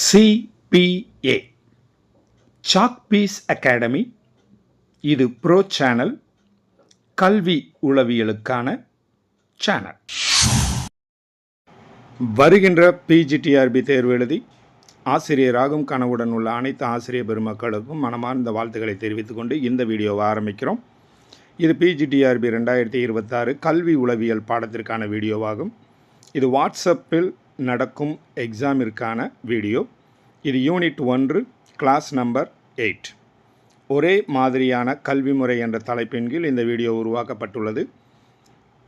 CPA chalk piece academy. இது bro channel, கல்வி உளவியலுக்கான channel. வருகின்ற PGTRB தேர்வு எழுதி ஆசிரியராகும் கனவுடன் உள்ள அனைத்து ஆசிரியர் பெருமக்களுக்கும் மனமார்ந்த வாழ்த்துக்களை தெரிவித்துக் கொண்டு இந்த வீடியோவை ஆரம்பிக்கிறோம். இது PGTRB 2026 கல்வி உளவியல் பாடத்திற்கான வீடியோவாகும். இது வாட்ஸ்அப்பில் நடக்கும் எக்ஸாமிற்கான வீடியோ. இது யூனிட் 1 கிளாஸ் நம்பர் 8. ஒரே மாதிரியான கல்வி முறை என்ற தலைப்பின் கீழ் இந்த வீடியோ உருவாக்கப்பட்டுள்ளது.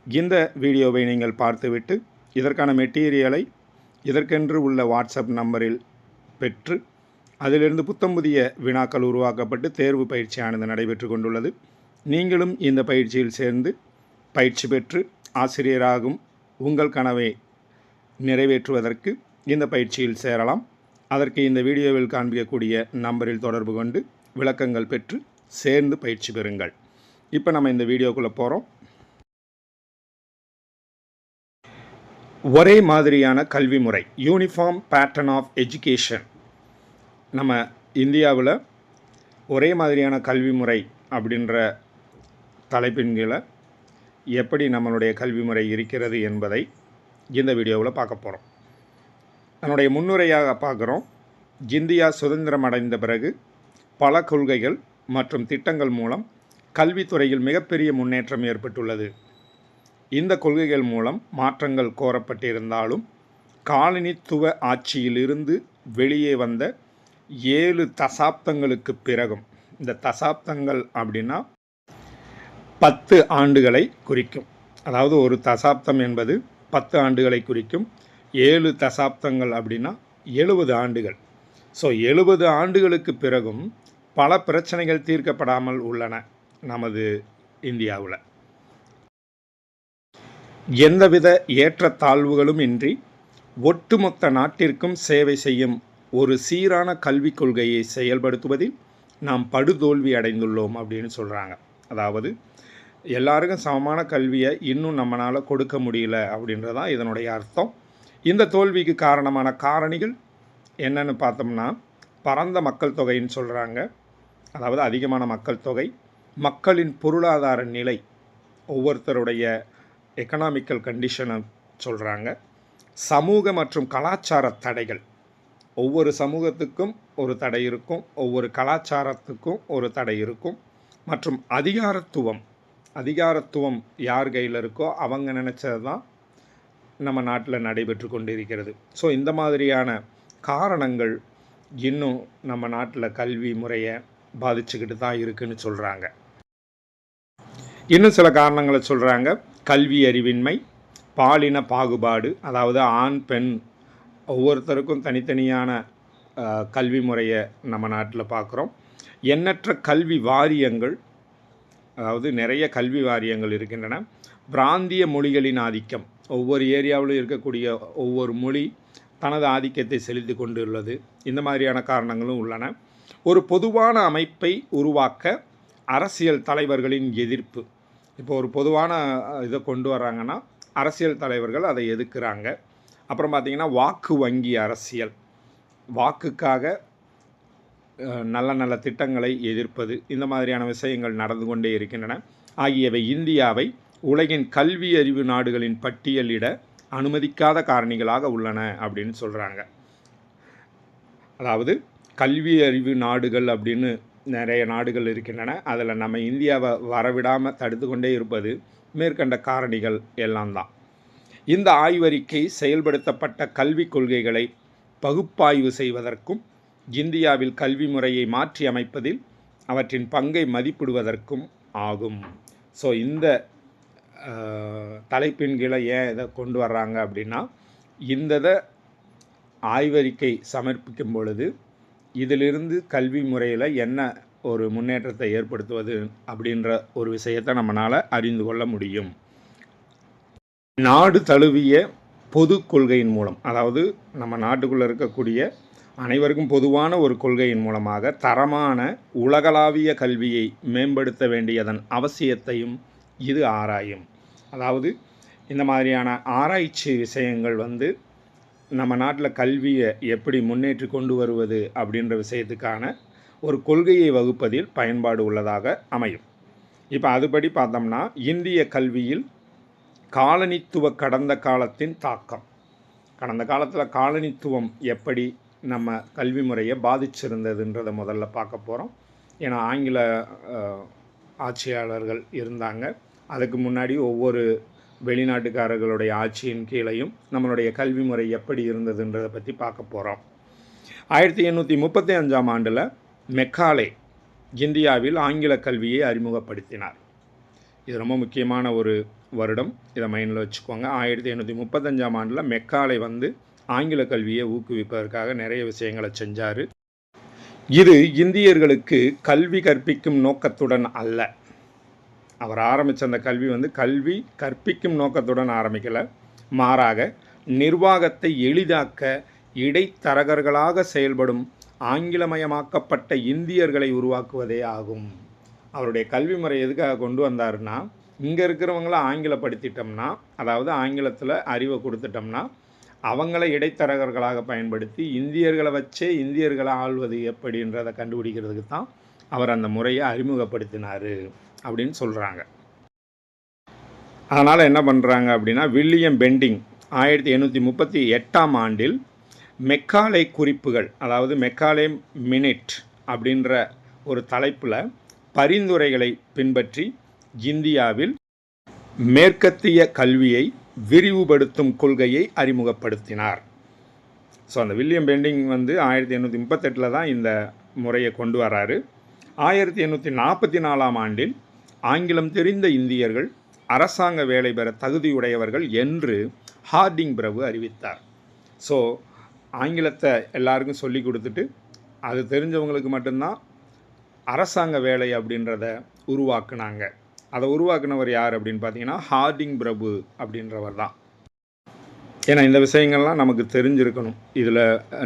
இந்த வீடியோவை நீங்கள் பார்த்துவிட்டு இதற்கான மெட்டீரியலை இதற்கென்று உள்ள வாட்ஸ்அப் நம்பரில் பெற்று அதிலிருந்து புத்தம் புதிய வினாக்கள் உருவாக்கப்பட்டு தேர்வு பயிற்சியானது நடைபெற்று கொண்டுள்ளது. நீங்களும் இந்த பயிற்சியில் சேர்ந்து பயிற்சி பெற்று ஆசிரியராகும் உங்கள் கனவை நிறைவேற்றுவதற்கு இந்த பயிற்சியில் சேரலாம். அதற்கு இந்த வீடியோவில் காண்பிக்கக்கூடிய நம்பரில் தொடர்பு கொண்டு விளக்கங்கள் பெற்று சேர்ந்து பயிற்சி பெறுங்கள். இப்போ நம்ம இந்த வீடியோக்குள்ளே போகிறோம். ஒரே மாதிரியான கல்வி முறை, யூனிஃபார்ம் பேட்டர்ன் ஆஃப் எஜுகேஷன். நம்ம இந்தியாவில் ஒரே மாதிரியான கல்வி முறை அப்படின்ற தலைப்பின் கீழே எப்படி நம்மளுடைய கல்வி முறை இருக்கிறது என்பதை இந்த வீடியோவில் பார்க்க போகிறோம். நம்முடைய முன்னுரையாக பார்க்குறோம். இந்தியா சுதந்திரம் அடைந்த பிறகு பல கொள்கைகள் மற்றும் திட்டங்கள் மூலம் கல்வித்துறையில் மிகப்பெரிய முன்னேற்றம் ஏற்பட்டுள்ளது. இந்த கொள்கைகள் மூலம் மாற்றங்கள் கோரப்பட்டிருந்தாலும் காலனித்துவ ஆட்சியிலிருந்து வெளியே வந்த 7 தசாப்தங்களுக்கு பிறகும், இந்த தசாப்தங்கள் அப்படின்னா 10 ஆண்டுகளை குறிக்கும். அதாவது ஒரு தசாப்தம் என்பது 10 ஆண்டுகளை குறிக்கும். 7 தசாப்தங்கள் அப்படின்னா 70 ஆண்டுகள். ஸோ 70 ஆண்டுகளுக்கு பிறகும் பல பிரச்சனைகள் தீர்க்கப்படாமல் உள்ளன நமது இந்தியாவில். எந்தவித ஏற்றத்தாழ்வுகளும் இன்றி ஒட்டுமொத்த நாட்டிற்கும் சேவை செய்யும் ஒரு சீரான கல்விக் கொள்கையை செயல்படுத்துவதில் நாம் படுதோல்வி அடைந்துள்ளோம் அப்படின்னு சொல்கிறாங்க. அதாவது எல்லாருக்கும் சமமான கல்வியை இன்னும் நம்மளால் கொடுக்க முடியல அப்படின்றதான் இதனுடைய அர்த்தம். இந்த தோல்விக்கு காரணமான காரணிகள் என்னன்னு பார்த்தோம்னா, பரந்த மக்கள் தொகைன்னு சொல்கிறாங்க. அதாவது அதிகமான மக்கள் தொகை, மக்களின் பொருளாதார நிலை, ஒவ்வொருத்தருடைய எக்கனாமிக்கல் கண்டிஷனை சொல்கிறாங்க. சமூக மற்றும் கலாச்சார தடைகள், ஒவ்வொரு சமூகத்துக்கும் ஒரு தடை இருக்கும், ஒவ்வொரு கலாச்சாரத்துக்கும் ஒரு தடை இருக்கும். மற்றும் அதிகாரத்துவம் யார் கையில் இருக்கோ அவங்க நினச்சது தான் நம்ம நாட்டில் நடைபெற்று கொண்டிருக்கிறது. ஸோ இந்த மாதிரியான காரணங்கள் இன்னும் நம்ம நாட்டில் கல்வி முறையை பாதிச்சுக்கிட்டு தான் இருக்குன்னு சொல்கிறாங்க. இன்னும் சில காரணங்களை சொல்கிறாங்க. கல்வி அறிவின்மை, பாலின பாகுபாடு, அதாவது ஆண் பெண் ஒவ்வொருத்தருக்கும் தனித்தனியான கல்வி முறையை நம்ம நாட்டில் பார்க்குறோம். எண்ணற்ற கல்வி வாரியங்கள், அதாவது நிறைய கல்வி வாரியங்கள் இருக்கின்றன. பிராந்திய மொழிகளின் ஆதிக்கம், ஒவ்வொரு ஏரியாவிலும் இருக்கக்கூடிய ஒவ்வொரு மொழி தனது ஆதிக்கத்தை செலுத்தி கொண்டுள்ளது. இந்த மாதிரியான காரணங்களும் உள்ளன. ஒரு பொதுவான அமைப்பை உருவாக்க அரசியல் தலைவர்களின் எதிர்ப்பு. இப்போ ஒரு பொதுவான இதை கொண்டு வர்றாங்கன்னா அரசியல் தலைவர்கள் அதை எதிர்க்கிறாங்க. அப்புறம் பார்த்திங்கன்னா வாக்கு வங்கி அரசியல், வாக்குக்காக நல்ல திட்டங்களை எதிர்ப்பது, இந்த மாதிரியான விஷயங்கள் நடந்து கொண்டே இருக்கின்றன. ஆகியவை இந்தியாவை உலகின் கல்வி அறிவு நாடுகளின் பட்டியலிட அனுமதிக்காத காரணிகளாக உள்ளன அப்படின்னு சொல்கிறாங்க. அதாவது கல்வி அறிவு நாடுகள் அப்படின்னு நிறைய நாடுகள் இருக்கின்றன. அதில் நம்ம இந்தியாவை வரவிடாமல் தடுத்து கொண்டே இருப்பது மேற்கண்ட காரணிகள் எல்லாம் தான். இந்த ஆய்வறிக்கை செயல்படுத்தப்பட்ட கல்விக் கொள்கைகளை பகுப்பாய்வு செய்வதற்கும் இந்தியாவில் கல்வி முறையை மாற்றி அமைப்பதில் அவற்றின் பங்கை மதிப்பிடுவதற்கும் ஆகும். ஸோ இந்த தலைப்பின் கீழே ஏன் இதை கொண்டு வர்றாங்க அப்படின்னா, இந்த ஆய்வறிக்கை சமர்ப்பிக்கும் பொழுது இதிலிருந்து கல்வி முறையில் என்ன ஒரு முன்னேற்றத்தை ஏற்படுத்துவது அப்படின்ற ஒரு விஷயத்தை நம்மளால் அறிந்து கொள்ள முடியும். நாடு தழுவிய பொது கொள்கையின் மூலம், அதாவது நம்ம நாட்டுக்குள்ளே இருக்கக்கூடிய அனைவருக்கும் பொதுவான ஒரு கொள்கையின் மூலமாக தரமான உலகளாவிய கல்வியை மேம்படுத்த வேண்டியதன் அவசியத்தையும் இது ஆராயும். அதாவது இந்த மாதிரியான ஆராய்ச்சி விஷயங்கள் நம்ம நாட்டில் கல்வியை எப்படி முன்னேற்றி கொண்டு வருவது அப்படின்ற விஷயத்துக்கான ஒரு கொள்கையை வகுப்பதில் பயன்பாடு உள்ளதாக அமையும். இப்போ அதுபடி பார்த்தோம்னா இந்திய கல்வியில் காலனித்துவ கடந்த காலத்தின் தாக்கம், கடந்த காலத்தில் காலனித்துவம் எப்படி நம்ம கல்வி முறையை பாதிச்சிருந்ததுன்றதை முதல்ல பார்க்க போகிறோம். ஏன்னா ஆங்கில ஆட்சியாளர்கள் இருந்தாங்க. அதுக்கு முன்னாடி ஒவ்வொரு வெளிநாட்டுக்காரர்களுடைய ஆட்சியின் கீழையும் நம்மளுடைய கல்வி முறை எப்படி இருந்ததுன்றதை பற்றி பார்க்க போகிறோம். 1835ஆம் ஆண்டில் மெக்காலே இந்தியாவில் ஆங்கில கல்வியை அறிமுகப்படுத்தினார். இது ரொம்ப முக்கியமான ஒரு வருடம், இதை மைண்டில் வச்சுக்கோங்க. 1835ஆம் ஆண்டில் மெக்காலே ஆங்கில கல்வியை ஊக்குவிப்பதற்காக நிறைய விஷயங்களை செஞ்சார். இது இந்தியர்களுக்கு கல்வி கற்பிக்கும் நோக்கத்துடன் அல்ல. அவர் ஆரம்பித்த அந்த கல்வி கல்வி கற்பிக்கும் நோக்கத்துடன் ஆரம்பிக்கலை, மாறாக நிர்வாகத்தை எளிதாக்க இடைத்தரகர்களாக செயல்படும் ஆங்கிலமயமாக்கப்பட்ட இந்தியர்களை உருவாக்குவதே ஆகும். அவருடைய கல்வி முறை எதுக்காக கொண்டு வந்தாருன்னா, இங்கே இருக்கிறவங்கள ஆங்கிலப்படுத்திட்டோம்னா, அதாவது ஆங்கிலத்தில் அறிவை கொடுத்துட்டோம்னா, அவங்கள இடைத்தரகர்களாக பயன்படுத்தி இந்தியர்களை வச்சே இந்தியர்களை ஆள்வது எப்படின்றதை கண்டுபிடிக்கிறதுக்கு தான் அவர் அந்த முறையை அறிமுகப்படுத்தினார் அப்படின்னு சொல்கிறாங்க. அதனால் என்ன பண்ணுறாங்க அப்படின்னா, வில்லியம் பெண்டிங் 1838ஆம் ஆண்டில் மெக்காலே குறிப்புகள், அதாவது மெக்காலே மினிட் அப்படின்ற ஒரு தலைப்பில் பரிந்துரைகளை பின்பற்றி இந்தியாவில் மேற்கத்திய கல்வியை விரிவுபடுத்தும் கொள்கையை அறிமுகப்படுத்தினார். ஸோ அந்த வில்லியம் பெண்டிங் 1838 தான் இந்த முறையை கொண்டு வராரு. 1844ஆம் ஆண்டில் ஆங்கிலம் தெரிந்த இந்தியர்கள் அரசாங்க வேலை பெற தகுதியுடையவர்கள் என்று ஹார்டிங் பிரபு அறிவித்தார். ஸோ ஆங்கிலத்தை எல்லாருக்கும் சொல்லி கொடுத்துட்டு அது தெரிஞ்சவங்களுக்கு மட்டும்தான் அரசாங்க வேலை அப்படின்றத உருவாக்குனாங்க. அதை உருவாக்குனவர் யார் அப்படின்னு பார்த்தீங்கன்னா ஹார்டிங் பிரபு அப்படின்றவர் தான். ஏன்னா இந்த விஷயங்கள்லாம் நமக்கு தெரிஞ்சிருக்கணும், இதில்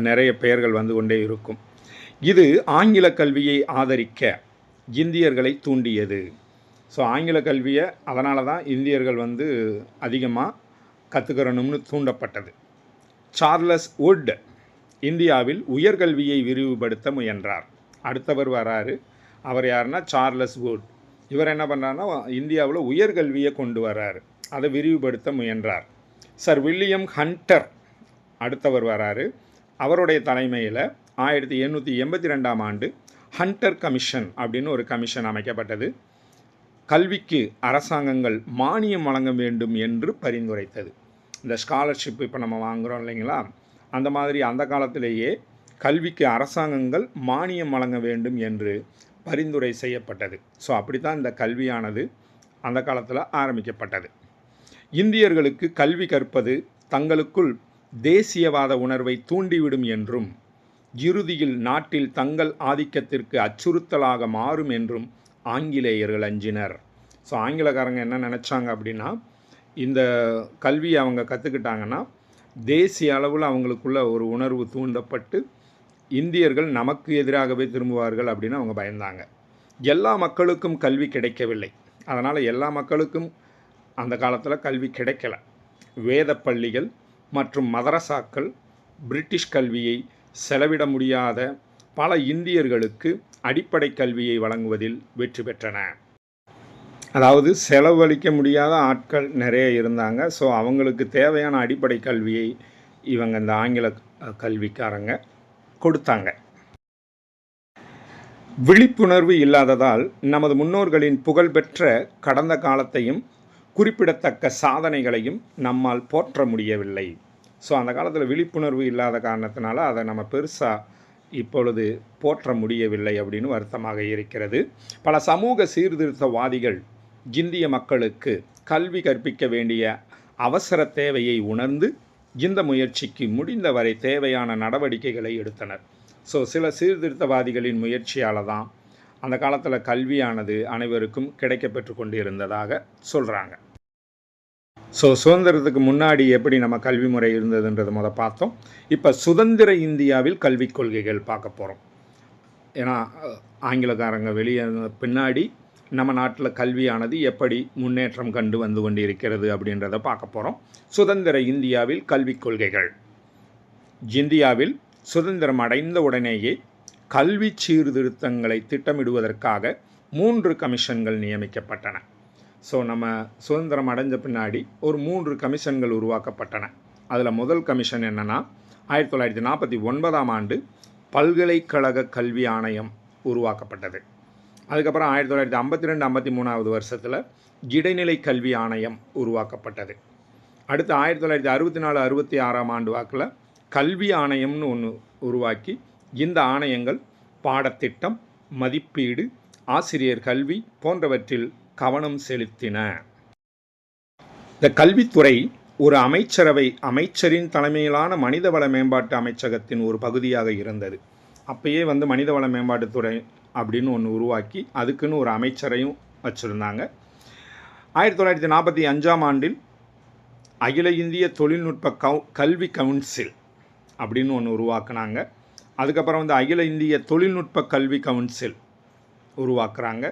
நிறைய பெயர்கள் வந்து கொண்டே இருக்கும். இது ஆங்கில கல்வியை ஆதரிக்க இந்தியர்களை தூண்டியது. ஸோ ஆங்கில கல்வியை அதனால தான் இந்தியர்கள் அதிகமாக கற்றுக்கிறணும்னு தூண்டப்பட்டது. சார்லஸ் வுட் இந்தியாவில் உயர்கல்வியை விரிவுபடுத்த முயன்றார். அடுத்தவர் வராரு, அவர் யாருன்னா சார்லஸ் வுட். இவர் என்ன பண்ணுறாருன்னா இந்தியாவில் உயர்கல்வியை கொண்டு வர்றாரு, அதை விரிவுபடுத்த முயன்றார். சர் வில்லியம் ஹண்டர் அடுத்தவர் வராரு. அவருடைய தலைமையில் 1882ஆம் ஆண்டு ஹண்டர் கமிஷன் அப்படின்னு ஒரு கமிஷன் அமைக்கப்பட்டது. கல்விக்கு அரசாங்கங்கள் மானியம் வழங்க வேண்டும் என்று பரிந்துரைத்தது. இந்த ஸ்காலர்ஷிப் இப்போ நம்ம வாங்குகிறோம் இல்லைங்களா, அந்த மாதிரி அந்த காலத்திலேயே கல்விக்கு அரசாங்கங்கள் மானியம் வழங்க வேண்டும் என்று பரிந்துரை செய்யப்பட்டது. ஸோ அப்படி தான் இந்த கல்வியானது அந்த காலத்தில் ஆரம்பிக்கப்பட்டது. இந்தியர்களுக்கு கல்வி கற்பது தங்களுக்குள் தேசியவாத உணர்வை தூண்டிவிடும் என்றும் இறுதியில் நாட்டில் தங்கள் ஆதிக்கத்திற்கு அச்சுறுத்தலாக மாறும் என்றும் ஆங்கிலேயர்கள் அஞ்சினர். ஸோ ஆங்கிலக்காரங்க என்ன நினச்சாங்க அப்படின்னா, இந்த கல்வியை அவங்க கற்றுக்கிட்டாங்கன்னா தேசிய அளவில் அவங்களுக்குள்ள ஒரு உணர்வு தூண்டப்பட்டு இந்தியர்கள் நமக்கு எதிராகவே திரும்புவார்கள் அப்படின்னு அவங்க பயந்தாங்க. எல்லா மக்களுக்கும் கல்வி கிடைக்கவில்லை. அதனால் எல்லா மக்களுக்கும் அந்த காலத்தில் கல்வி கிடைக்கலை. வேத பள்ளிகள் மற்றும் மதரசாக்கள் பிரிட்டிஷ் கல்வியை செலவிட முடியாத பல இந்தியர்களுக்கு அடிப்படை கல்வியை வழங்குவதில் வெற்றி பெற்றன. அதாவது செலவழிக்க முடியாத ஆட்கள் நிறைய இருந்தாங்க. ஸோ அவங்களுக்கு தேவையான அடிப்படை கல்வியை இவங்க இந்த ஆங்கில கல்விக்காரங்க கொடுத்தாங்க. விழிப்புணர்வு இல்லாததால் நமது முன்னோர்களின் புகழ்பெற்ற கடந்த காலத்தையும் குறிப்பிடத்தக்க சாதனைகளையும் நம்மால் போற்ற முடியவில்லை. ஸோ அந்த காலத்தில் விழிப்புணர்வு இல்லாத காரணத்தினால அதை நம்ம பெருசாக இப்பொழுது போற்ற முடியவில்லை அப்படின்னு வருத்தமாக இருக்கிறது. பல சமூக சீர்திருத்தவாதிகள் இந்திய மக்களுக்கு கல்வி கற்பிக்க வேண்டிய அவசர தேவையை உணர்ந்து இந்த முயற்சிக்கு முடிந்தவரை தேவையான நடவடிக்கைகளை எடுத்தனர். ஸோ சில சீர்திருத்தவாதிகளின் முயற்சியால் தான் அந்த காலத்தில் கல்வியானது அனைவருக்கும் கிடைக்கப்பெற்று கொண்டு இருந்ததாக சொல்கிறாங்க. ஸோ சுதந்திரத்துக்கு முன்னாடி எப்படி நம்ம கல்வி முறை இருந்ததுன்றதை பார்த்தோம். இப்போ சுதந்திர இந்தியாவில் கல்விக் கொள்கைகள் பார்க்க போகிறோம். ஏன்னா ஆங்கிலக்காரங்க வெளியே பின்னாடி நம்ம நாட்டில் கல்வியானது எப்படி முன்னேற்றம் கண்டு வந்து கொண்டிருக்கிறது அப்படின்றத பார்க்க போகிறோம். சுதந்திர இந்தியாவில் கல்விக் கொள்கைகள். இந்தியாவில் சுதந்திரம் அடைந்த உடனேயே கல்வி சீர்திருத்தங்களை திட்டமிடுவதற்காக 3 கமிஷன்கள் நியமிக்கப்பட்டன. ஸோ நம்ம சுதந்திரம் அடைஞ்ச பின்னாடி ஒரு 3 கமிஷன்கள் உருவாக்கப்பட்டன. அதில் முதல் கமிஷன் என்னென்னா 1949ஆம் ஆண்டு பல்கலைக்கழக கல்வி ஆணையம் உருவாக்கப்பட்டது. அதுக்கப்புறம் 1952-53 வருஷத்தில் இடைநிலை கல்வி ஆணையம் உருவாக்கப்பட்டது. அடுத்து 1964-66ஆம் ஆண்டு வாக்கில் கல்வி ஆணையம்னு ஒன்று உருவாக்கி இந்த ஆணையங்கள் பாடத்திட்டம், மதிப்பீடு, ஆசிரியர் கல்வி போன்றவற்றில் கவனம் செலுத்தின. இந்த கல்வித்துறை ஒரு அமைச்சரின் தலைமையிலான மனிதவள மேம்பாட்டு அமைச்சகத்தின் ஒரு பகுதியாக இருந்தது. அப்பயே மனிதவள மேம்பாட்டுத்துறை அப்படின்னு ஒன்று உருவாக்கி அதுக்குன்னு ஒரு அமைச்சரையும் வச்சுருந்தாங்க. 1945ஆம் ஆண்டில் அகில இந்திய தொழில்நுட்ப கல்வி கவுன்சில் அப்படின்னு ஒன்று உருவாக்குனாங்க. அதுக்கப்புறம் அகில இந்திய தொழில்நுட்ப கல்வி கவுன்சில் உருவாக்குறாங்க.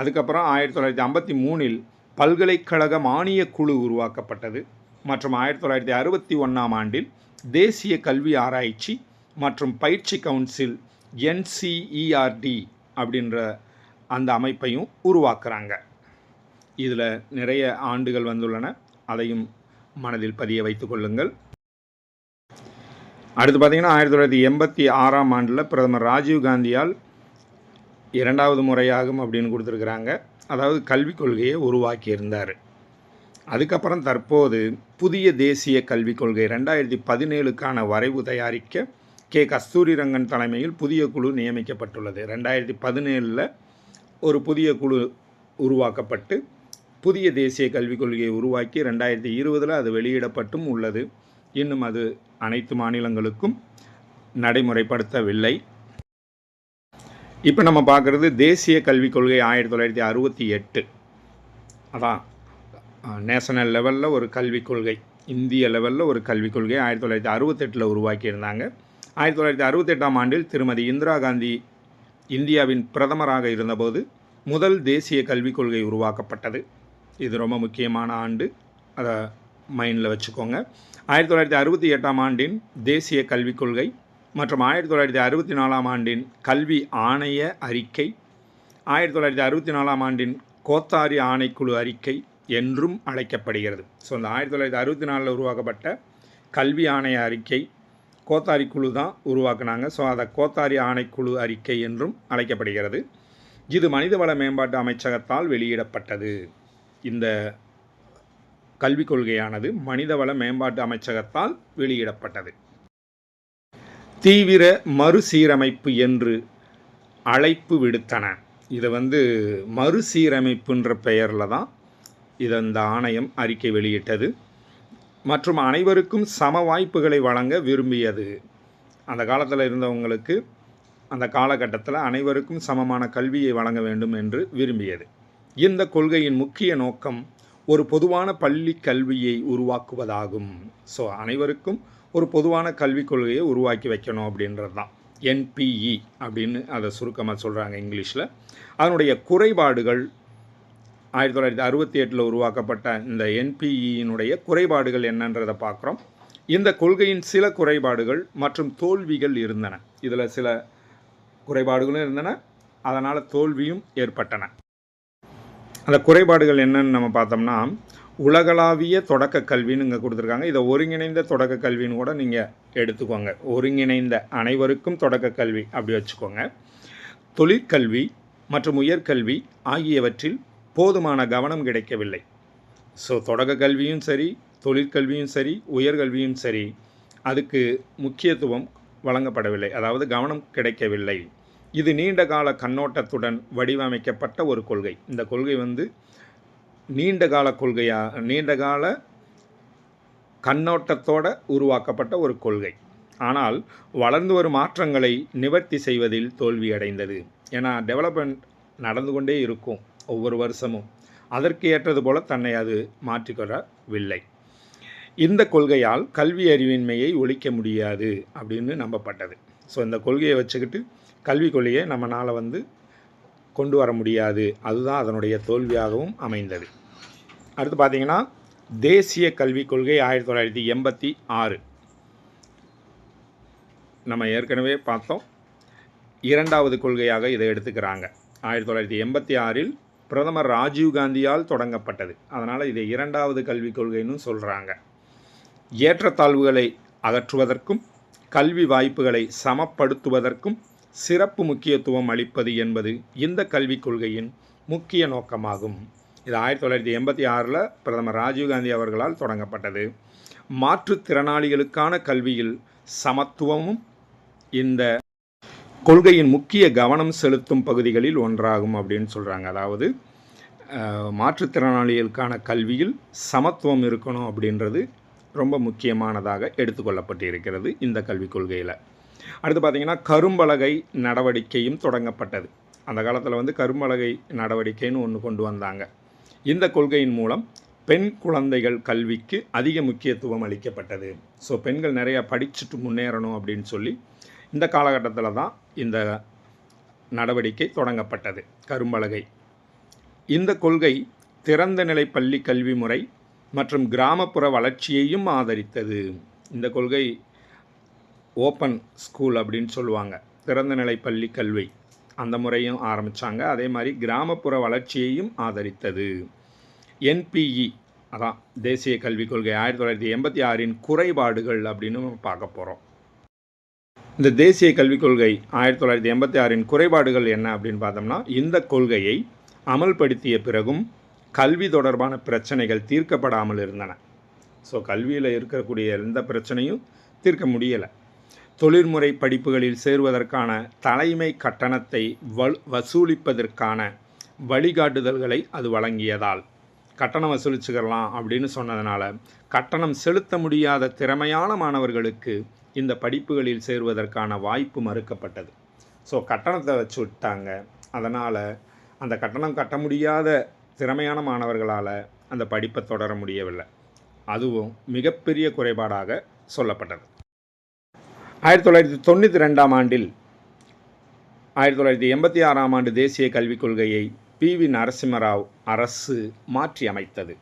அதுக்கப்புறம் 1953இல் பல்கலைக்கழக மானிய குழு உருவாக்கப்பட்டது. மற்றும் 1961ஆம் ஆண்டில் தேசிய கல்வி ஆராய்ச்சி மற்றும் பயிற்சி கவுன்சில் NCERT அப்படின்ற அந்த அமைப்பையும் உருவாக்குறாங்க. இதில் நிறைய ஆண்டுகள் வந்துள்ளன, அதையும் மனதில் பதிய வைத்து கொள்ளுங்கள். அடுத்து பார்த்திங்கன்னா 1986ஆம் ஆண்டில் பிரதமர் ராஜீவ்காந்தியால் 2வது முறையாகும் அப்படின்னு கொடுத்துருக்குறாங்க. அதாவது கல்விக் கொள்கையை உருவாக்கியிருந்தார். அதுக்கப்புறம் தற்போது புதிய தேசிய கல்விக் கொள்கை 2017க்கான வரைவு தயாரிக்க கஸ்தூரிரங்கன் தலைமையில் புதிய குழு நியமிக்கப்பட்டுள்ளது. 2017 ஒரு புதிய குழு உருவாக்கப்பட்டு புதிய தேசிய கல்விக் கொள்கையை உருவாக்கி 2020 அது வெளியிடப்பட்டும் உள்ளது. இன்னும் அது அனைத்து மாநிலங்களுக்கும் நடைமுறைப்படுத்தவில்லை. இப்போ நம்ம பார்க்குறது தேசிய கல்விக் கொள்கை 1968. அதான் நேஷனல் லெவலில் ஒரு கல்விக் கொள்கை, இந்திய லெவலில் ஒரு கல்விக் கொள்கை 1968 உருவாக்கியிருந்தாங்க. 1968ஆம் ஆண்டில் திருமதி இந்திரா காந்தி இந்தியாவின் பிரதமராக இருந்தபோது முதல் தேசிய கல்விக் கொள்கை உருவாக்கப்பட்டது. இது ரொம்ப முக்கியமான ஆண்டு, அதை மைண்டில் வச்சுக்கோங்க. 1968ஆம் ஆண்டின் தேசிய கல்விக் கொள்கை மற்றும் 1964ஆம் ஆண்டின் கல்வி ஆணைய அறிக்கை, 1964ஆம் ஆண்டின் கோத்தாரி ஆணைக்குழு அறிக்கை என்றும் அழைக்கப்படுகிறது. ஸோ இந்த 1964 உருவாக்கப்பட்ட கல்வி ஆணைய அறிக்கை கோத்தாரி குழு தான் உருவாக்குனாங்க. ஸோ அதை கோத்தாரி ஆணைக்குழு அறிக்கை என்றும் அழைக்கப்படுகிறது. இது மனிதவள மேம்பாட்டு அமைச்சகத்தால் வெளியிடப்பட்டது. இந்த கல்விக் கொள்கையானது மனிதவள மேம்பாட்டு அமைச்சகத்தால் வெளியிடப்பட்டது. தீவிர மறுசீரமைப்பு என்று அழைப்பு விடுத்தன. இதை மறுசீரமைப்புன்ற பெயரில் தான் இந்த ஆணையம் அறிக்கை வெளியிட்டது. மற்றும் அனைவருக்கும் சம வாய்ப்புகளை வழங்க விரும்பியது. அந்த காலத்தில் இருந்தவங்களுக்கு அந்த காலகட்டத்தில் அனைவருக்கும் சமமான கல்வியை வழங்க வேண்டும் என்று விரும்பியது. இந்த கொள்கையின் முக்கிய நோக்கம் ஒரு பொதுவான பள்ளி கல்வியை உருவாக்குவதாகும். ஸோ அனைவருக்கும் ஒரு பொதுவான கல்விக் கொள்கையை உருவாக்கி வைக்கணும் அப்படின்றது தான் NPE அப்படின்னு அதை சுருக்கமாக சொல்கிறாங்க இங்கிலீஷில். அதனுடைய குறைபாடுகள் 1968 உருவாக்கப்பட்ட இந்த NPEயினுடைய குறைபாடுகள் என்னன்றதை பார்க்குறோம். இந்த கொள்கையின் சில குறைபாடுகள் மற்றும் தோல்விகள் இருந்தன. இதில் சில குறைபாடுகளும் இருந்தன, அதனால் தோல்வியும் ஏற்பட்டன. அந்த குறைபாடுகள் என்னன்னு நம்ம பார்த்தோம்னா, உலகளாவிய தொடக்க கல்வின்னு இங்கே கொடுத்துருக்காங்க. இதை ஒருங்கிணைந்த தொடக்க கல்வின்னு கூட நீங்கள் எடுத்துக்கோங்க. ஒருங்கிணைந்த அனைவருக்கும் தொடக்க கல்வி அப்படி வச்சுக்கோங்க. தொழிற்கல்வி மற்றும் உயர்கல்வி ஆகியவற்றில் போதுமான கவனம் கிடைக்கவில்லை. ஸோ தொடக்க கல்வியும் சரி, தொழிற்கல்வியும் சரி, உயர்கல்வியும் சரி, அதுக்கு முக்கியத்துவம் வழங்கப்படவில்லை, அதாவது கவனம் கிடைக்கவில்லை. இது நீண்ட கால கண்ணோட்டத்துடன் வடிவமைக்கப்பட்ட ஒரு கொள்கை. இந்த கொள்கை நீண்ட கால கண்ணோட்டத்தோடு உருவாக்கப்பட்ட ஒரு கொள்கை. ஆனால் வளர்ந்து வரும் மாற்றங்களை நிவர்த்தி செய்வதில் தோல்வியடைந்தது. ஏன்னா டெவலப்மெண்ட் நடந்து கொண்டே இருக்கும் ஒவ்வொரு வருஷமும். அதற்கு ஏற்றது போல தன்னை அது மாற்றிக்கொள்ளவில்லை. இந்த கொள்கையால் கல்வி அறிவின்மையை ஒழிக்க முடியாது அப்படின்னு நம்பப்பட்டது. ஸோ இந்த கொள்கையை வச்சுக்கிட்டு கல்விக் கொள்கையை நம்மளால் கொண்டு வர முடியாது. அதுதான் அதனுடைய தோல்வியாகவும் அமைந்தது. அடுத்து பார்த்திங்கன்னா தேசிய கல்விக் கொள்கை 1986. நம்ம ஏற்கனவே பார்த்தோம். இரண்டாவது கொள்கையாக இதை எடுத்துக்கிறாங்க. 1986 பிரதமர் ராஜீவ்காந்தியால் தொடங்கப்பட்டது. அதனால் இதை இரண்டாவது கல்விக் கொள்கைன்னு சொல்கிறாங்க. ஏற்றத்தாழ்வுகளை அகற்றுவதற்கும் கல்வி வாய்ப்புகளை சமப்படுத்துவதற்கும் சிறப்பு முக்கியத்துவம் அளிப்பது என்பது இந்த கல்விக் கொள்கையின் முக்கிய நோக்கமாகும். இது 1986 பிரதமர் ராஜீவ்காந்தி அவர்களால் தொடங்கப்பட்டது. மாற்றுத்திறனாளிகளுக்கான கல்வியில் சமத்துவமும் இந்த கொள்கையின் முக்கிய கவனம் செலுத்தும் பகுதிகளில் ஒன்றாகும் அப்படின்னு சொல்கிறாங்க. அதாவது மாற்றுத்திறனாளிகளுக்கான கல்வியில் சமத்துவம் இருக்கணும் அப்படின்றது ரொம்ப முக்கியமானதாக எடுத்துக்கொள்ளப்பட்டு இருக்கிறது இந்த கல்விக் கொள்கையில். அடுத்து பார்த்திங்கன்னா கரும்பலகை நடவடிக்கையும் தொடங்கப்பட்டது. அந்த காலத்தில் கரும்பலகை நடவடிக்கைன்னு ஒன்று கொண்டு வந்தாங்க. இந்த கொள்கையின் மூலம் பெண் குழந்தைகள் கல்விக்கு அதிக முக்கியத்துவம் அளிக்கப்பட்டது. ஸோ பெண்கள் நிறையா படிச்சுட்டு முன்னேறணும் அப்படின்னு சொல்லி இந்த காலகட்டத்தில் தான் இந்த நடவடிக்கை தொடங்கப்பட்டது, கரும்பலகை. இந்த கொள்கை திறந்த நிலை பள்ளி கல்வி முறை மற்றும் கிராமப்புற வளர்ச்சியையும் ஆதரித்தது. இந்த கொள்கை ஓப்பன் ஸ்கூல் அப்படின்னு சொல்லுவாங்க, திறந்த நிலை பள்ளி கல்வி, அந்த முறையும் ஆரம்பித்தாங்க. அதே மாதிரி கிராமப்புற வளர்ச்சியையும் ஆதரித்தது. என்பிஇ அதான் தேசிய கல்விக் கொள்கை 1986 குறைபாடுகள் அப்படின்னு நம்ம பார்க்க போகிறோம். இந்த தேசிய கல்விக் கொள்கை 1986 குறைபாடுகள் என்ன அப்படின்னு பார்த்தோம்னா, இந்த கொள்கையை அமல்படுத்திய பிறகும் கல்வி தொடர்பான பிரச்சனைகள் தீர்க்கப்படாமல் இருந்தன. ஸோ கல்வியில் இருக்கக்கூடிய எந்த பிரச்சனையும் தீர்க்க முடியலை. தொழில்முறை படிப்புகளில் சேருவதற்கான தலைமை கட்டணத்தை வசூலிப்பதற்கான வழிகாட்டுதல்களை அது வழங்கியதால், கட்டணம் வசூலிச்சுக்கலாம் அப்படின்னு சொன்னதுனால கட்டணம் செலுத்த முடியாத திறமையான மாணவர்களுக்கு இந்த படிப்புகளில் சேருவதற்கான வாய்ப்பு மறுக்கப்பட்டது. ஸோ கட்டணத்தை வச்சு விட்டாங்க. அதனால் அந்த கட்டணம் கட்ட முடியாத திறமையான மாணவர்களால் அந்த படிப்பை தொடர முடியவில்லை. அதுவும் மிகப்பெரிய குறைபாடாக சொல்லப்பட்டது. 1992 ஆண்டில் 1986 ஆண்டு தேசிய கல்விக் கொள்கையை PV நரசிம்மராவ் அரசு மாற்றி அமைத்தது.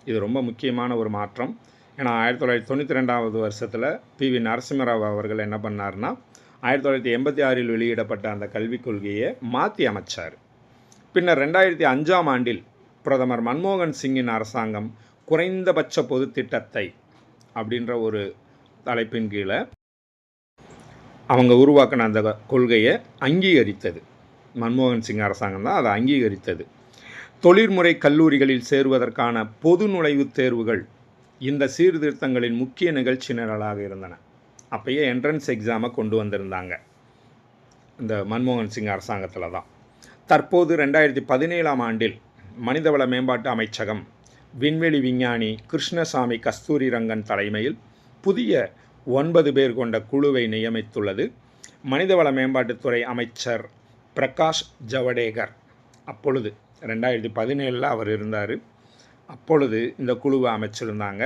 இது ரொம்ப முக்கியமான ஒரு மாற்றம். ஏன்னா 1992 வருஷத்தில் PV நரசிம்மராவ் அவர்கள் என்ன பண்ணார்னா, 1986 வெளியிடப்பட்ட அந்த கல்விக் கொள்கையை மாற்றி அமைச்சார். பின்னர் 2005 ஆண்டில் பிரதமர் மன்மோகன் சிங்கின் அரசாங்கம் குறைந்தபட்ச பொது திட்டத்தை அப்படின்ற ஒரு தலைப்பின் கீழே அவங்க உருவாக்கின அந்த கொள்கையை அங்கீகரித்தது. மன்மோகன் சிங் அரசாங்கம் தான் அதை அங்கீகரித்தது. தொழில்முறை கல்லூரிகளில் சேருவதற்கான பொது நுழைவுத் தேர்வுகள் இந்த சீர்திருத்தங்களின் முக்கிய நிகழ்ச்சி நிரலாக இருந்தன. அப்போயே என்ட்ரன்ஸ் எக்ஸாமை கொண்டு வந்திருந்தாங்க இந்த மன்மோகன் சிங் அரசாங்கத்தில் தான். தற்போது 2017 ஆண்டில் மனிதவள மேம்பாட்டு அமைச்சகம் விண்வெளி விஞ்ஞானி கிருஷ்ணசாமி கஸ்தூரிரங்கன் தலைமையில் புதிய 9 பேர் கொண்ட குழுவை நியமித்துள்ளது. மனிதவள மேம்பாட்டுத்துறை அமைச்சர் பிரகாஷ் ஜவடேகர் அப்பொழுது 2017 அவர் இருந்தார். அப்பொழுது இந்த குழுவை அமைச்சிருந்தாங்க.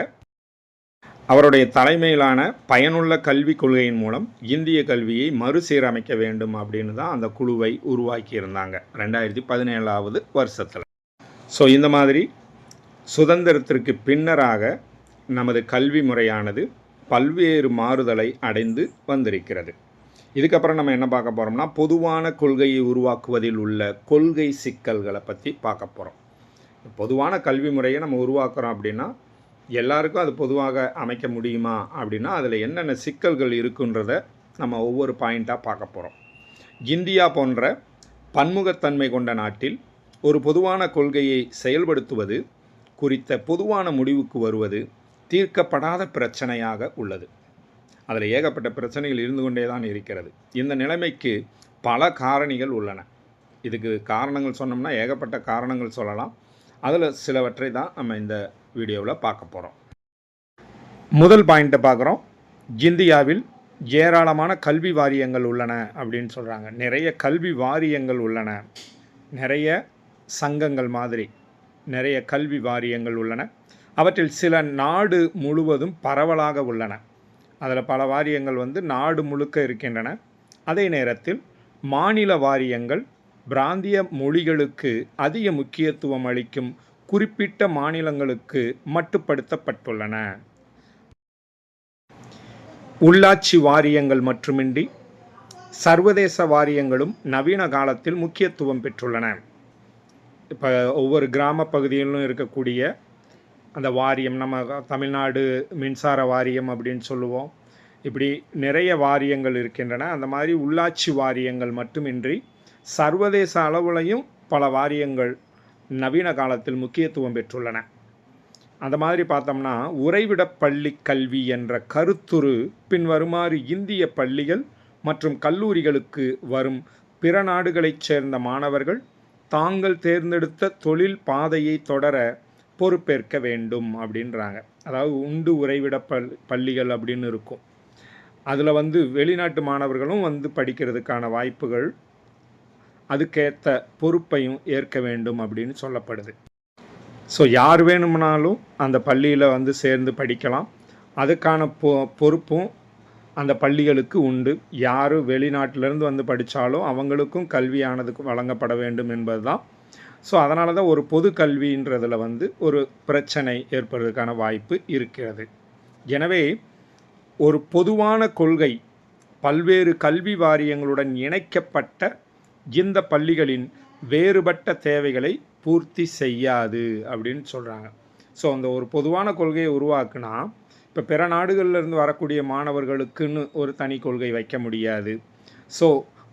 அவருடைய தலைமையிலான பயனுள்ள கல்விக் கொள்கையின் மூலம் இந்திய கல்வியை மறுசீரமைக்க வேண்டும் அப்படின்னு தான் அந்த குழுவை உருவாக்கியிருந்தாங்க 2017 வருஷத்தில். ஸோ இந்த மாதிரி சுதந்திரத்திற்கு பின்னராக நமது கல்வி முறையானது பல்வேறு மாறுதலை அடைந்து வந்திருக்கிறது. இதுக்கப்புறம் நம்ம என்ன பார்க்க போகிறோம்னா, பொதுவான கொள்கையை உருவாக்குவதில் உள்ள கொள்கை சிக்கல்களை பற்றி பார்க்க போகிறோம். பொதுவான கல்வி முறையை நம்ம உருவாக்குறோம் அப்படின்னா எல்லாருக்கும் அது பொதுவாக அமைக்க முடியுமா அப்படின்னா அதில் என்னென்ன சிக்கல்கள் இருக்குன்றதை நம்ம ஒவ்வொரு பாயிண்ட்டாக பார்க்க போகிறோம். இந்தியா போன்ற பன்முகத்தன்மை கொண்ட நாட்டில் ஒரு பொதுவான கொள்கையை செயல்படுத்துவது குறித்த பொதுவான முடிவுக்கு வருவது தீர்க்கப்படாத பிரச்சனையாக உள்ளது. அதில் ஏகப்பட்ட பிரச்சனைகள் இருந்து கொண்டே தான் இருக்கிறது. இந்த நிலைமைக்கு பல காரணிகள் உள்ளன. இதுக்கு காரணங்கள் சொன்னோம்னா ஏகப்பட்ட காரணங்கள் சொல்லலாம். அதில் சிலவற்றை தான் நம்ம இந்த வீடியோவில் பார்க்க போகிறோம். முதல் பாயிண்ட்டை பார்க்குறோம். இந்தியாவில் ஏராளமான கல்வி வாரியங்கள் உள்ளன அப்படின்னு சொல்கிறாங்க. நிறைய கல்வி வாரியங்கள் உள்ளன, நிறைய சங்கங்கள் மாதிரி நிறைய கல்வி வாரியங்கள் உள்ளன. அவற்றில் சில நாடு முழுவதும் பரவலாக உள்ளன. அதில் பல வாரியங்கள் நாடு முழுக்க இருக்கின்றன. அதே நேரத்தில் மாநில வாரியங்கள் பிராந்திய மொழிகளுக்கு அதிக முக்கியத்துவம் அளிக்கும் குறிப்பிட்ட மாநிலங்களுக்கு மட்டுப்படுத்தப்பட்டுள்ளன. உள்ளாட்சி வாரியங்கள் மட்டுமின்றி சர்வதேச வாரியங்களும் நவீன காலத்தில் முக்கியத்துவம் பெற்றுள்ளன. இப்போ ஒவ்வொரு கிராம பகுதியிலும் இருக்கக்கூடிய அந்த வாரியம், நம்ம தமிழ்நாடு மின்சார வாரியம் அப்படின்னு சொல்லுவோம். இப்படி நிறைய வாரியங்கள் இருக்கின்றன. அந்த மாதிரி உள்ளாட்சி வாரியங்கள் மட்டுமின்றி சர்வதேச அளவுலையும் பல வாரியங்கள் நவீன காலத்தில் முக்கியத்துவம் பெற்றுள்ளன. அந்த மாதிரி பார்த்தோம்னா, உறைவிட பள்ளி கல்வி என்ற கருத்துரு பின்வருமாறு இந்திய பள்ளிகள் மற்றும் கல்லூரிகளுக்கு வரும் பிற நாடுகளைச் சேர்ந்த மாணவர்கள் தாங்கள் தேர்ந்தெடுத்த தொழில் பாதையை தொடர பொறுப்பேற்க வேண்டும் அப்படின்றாங்க. அதாவது உண்டு உறைவிட பள்ளிகள் அப்படின்னு இருக்கும். அதில் வெளிநாட்டு மாணவர்களும் படிக்கிறதுக்கான வாய்ப்புகள், அதுக்கேற்ற பொறுப்பையும் ஏற்க வேண்டும் அப்படின்னு சொல்லப்படுது. ஸோ யார் வேணும்னாலும் அந்த பள்ளியில் சேர்ந்து படிக்கலாம். அதுக்கான பொறுப்பும் அந்த பள்ளிகளுக்கு உண்டு. யார் வெளிநாட்டிலேருந்து படித்தாலும் அவங்களுக்கும் கல்வியானதுக்கு வழங்கப்பட வேண்டும் என்பது தான். ஸோ அதனால தான் ஒரு பொது கல்வின்றதில் ஒரு பிரச்சனை ஏற்படுறதுக்கான வாய்ப்பு இருக்கிறது. எனவே ஒரு பொதுவான கொள்கை பல்வேறு கல்வி வாரியங்களுடன் இணைக்கப்பட்ட இந்த பள்ளிகளின் வேறுபட்ட தேவைகளை பூர்த்தி செய்யாது அப்படின்னு சொல்கிறாங்க. ஸோ அந்த ஒரு பொதுவான கொள்கையை உருவாக்குனா, இப்போ பிற நாடுகளிலிருந்து வரக்கூடிய மாணவர்களுக்குன்னு ஒரு தனி கொள்கை வைக்க முடியாது. ஸோ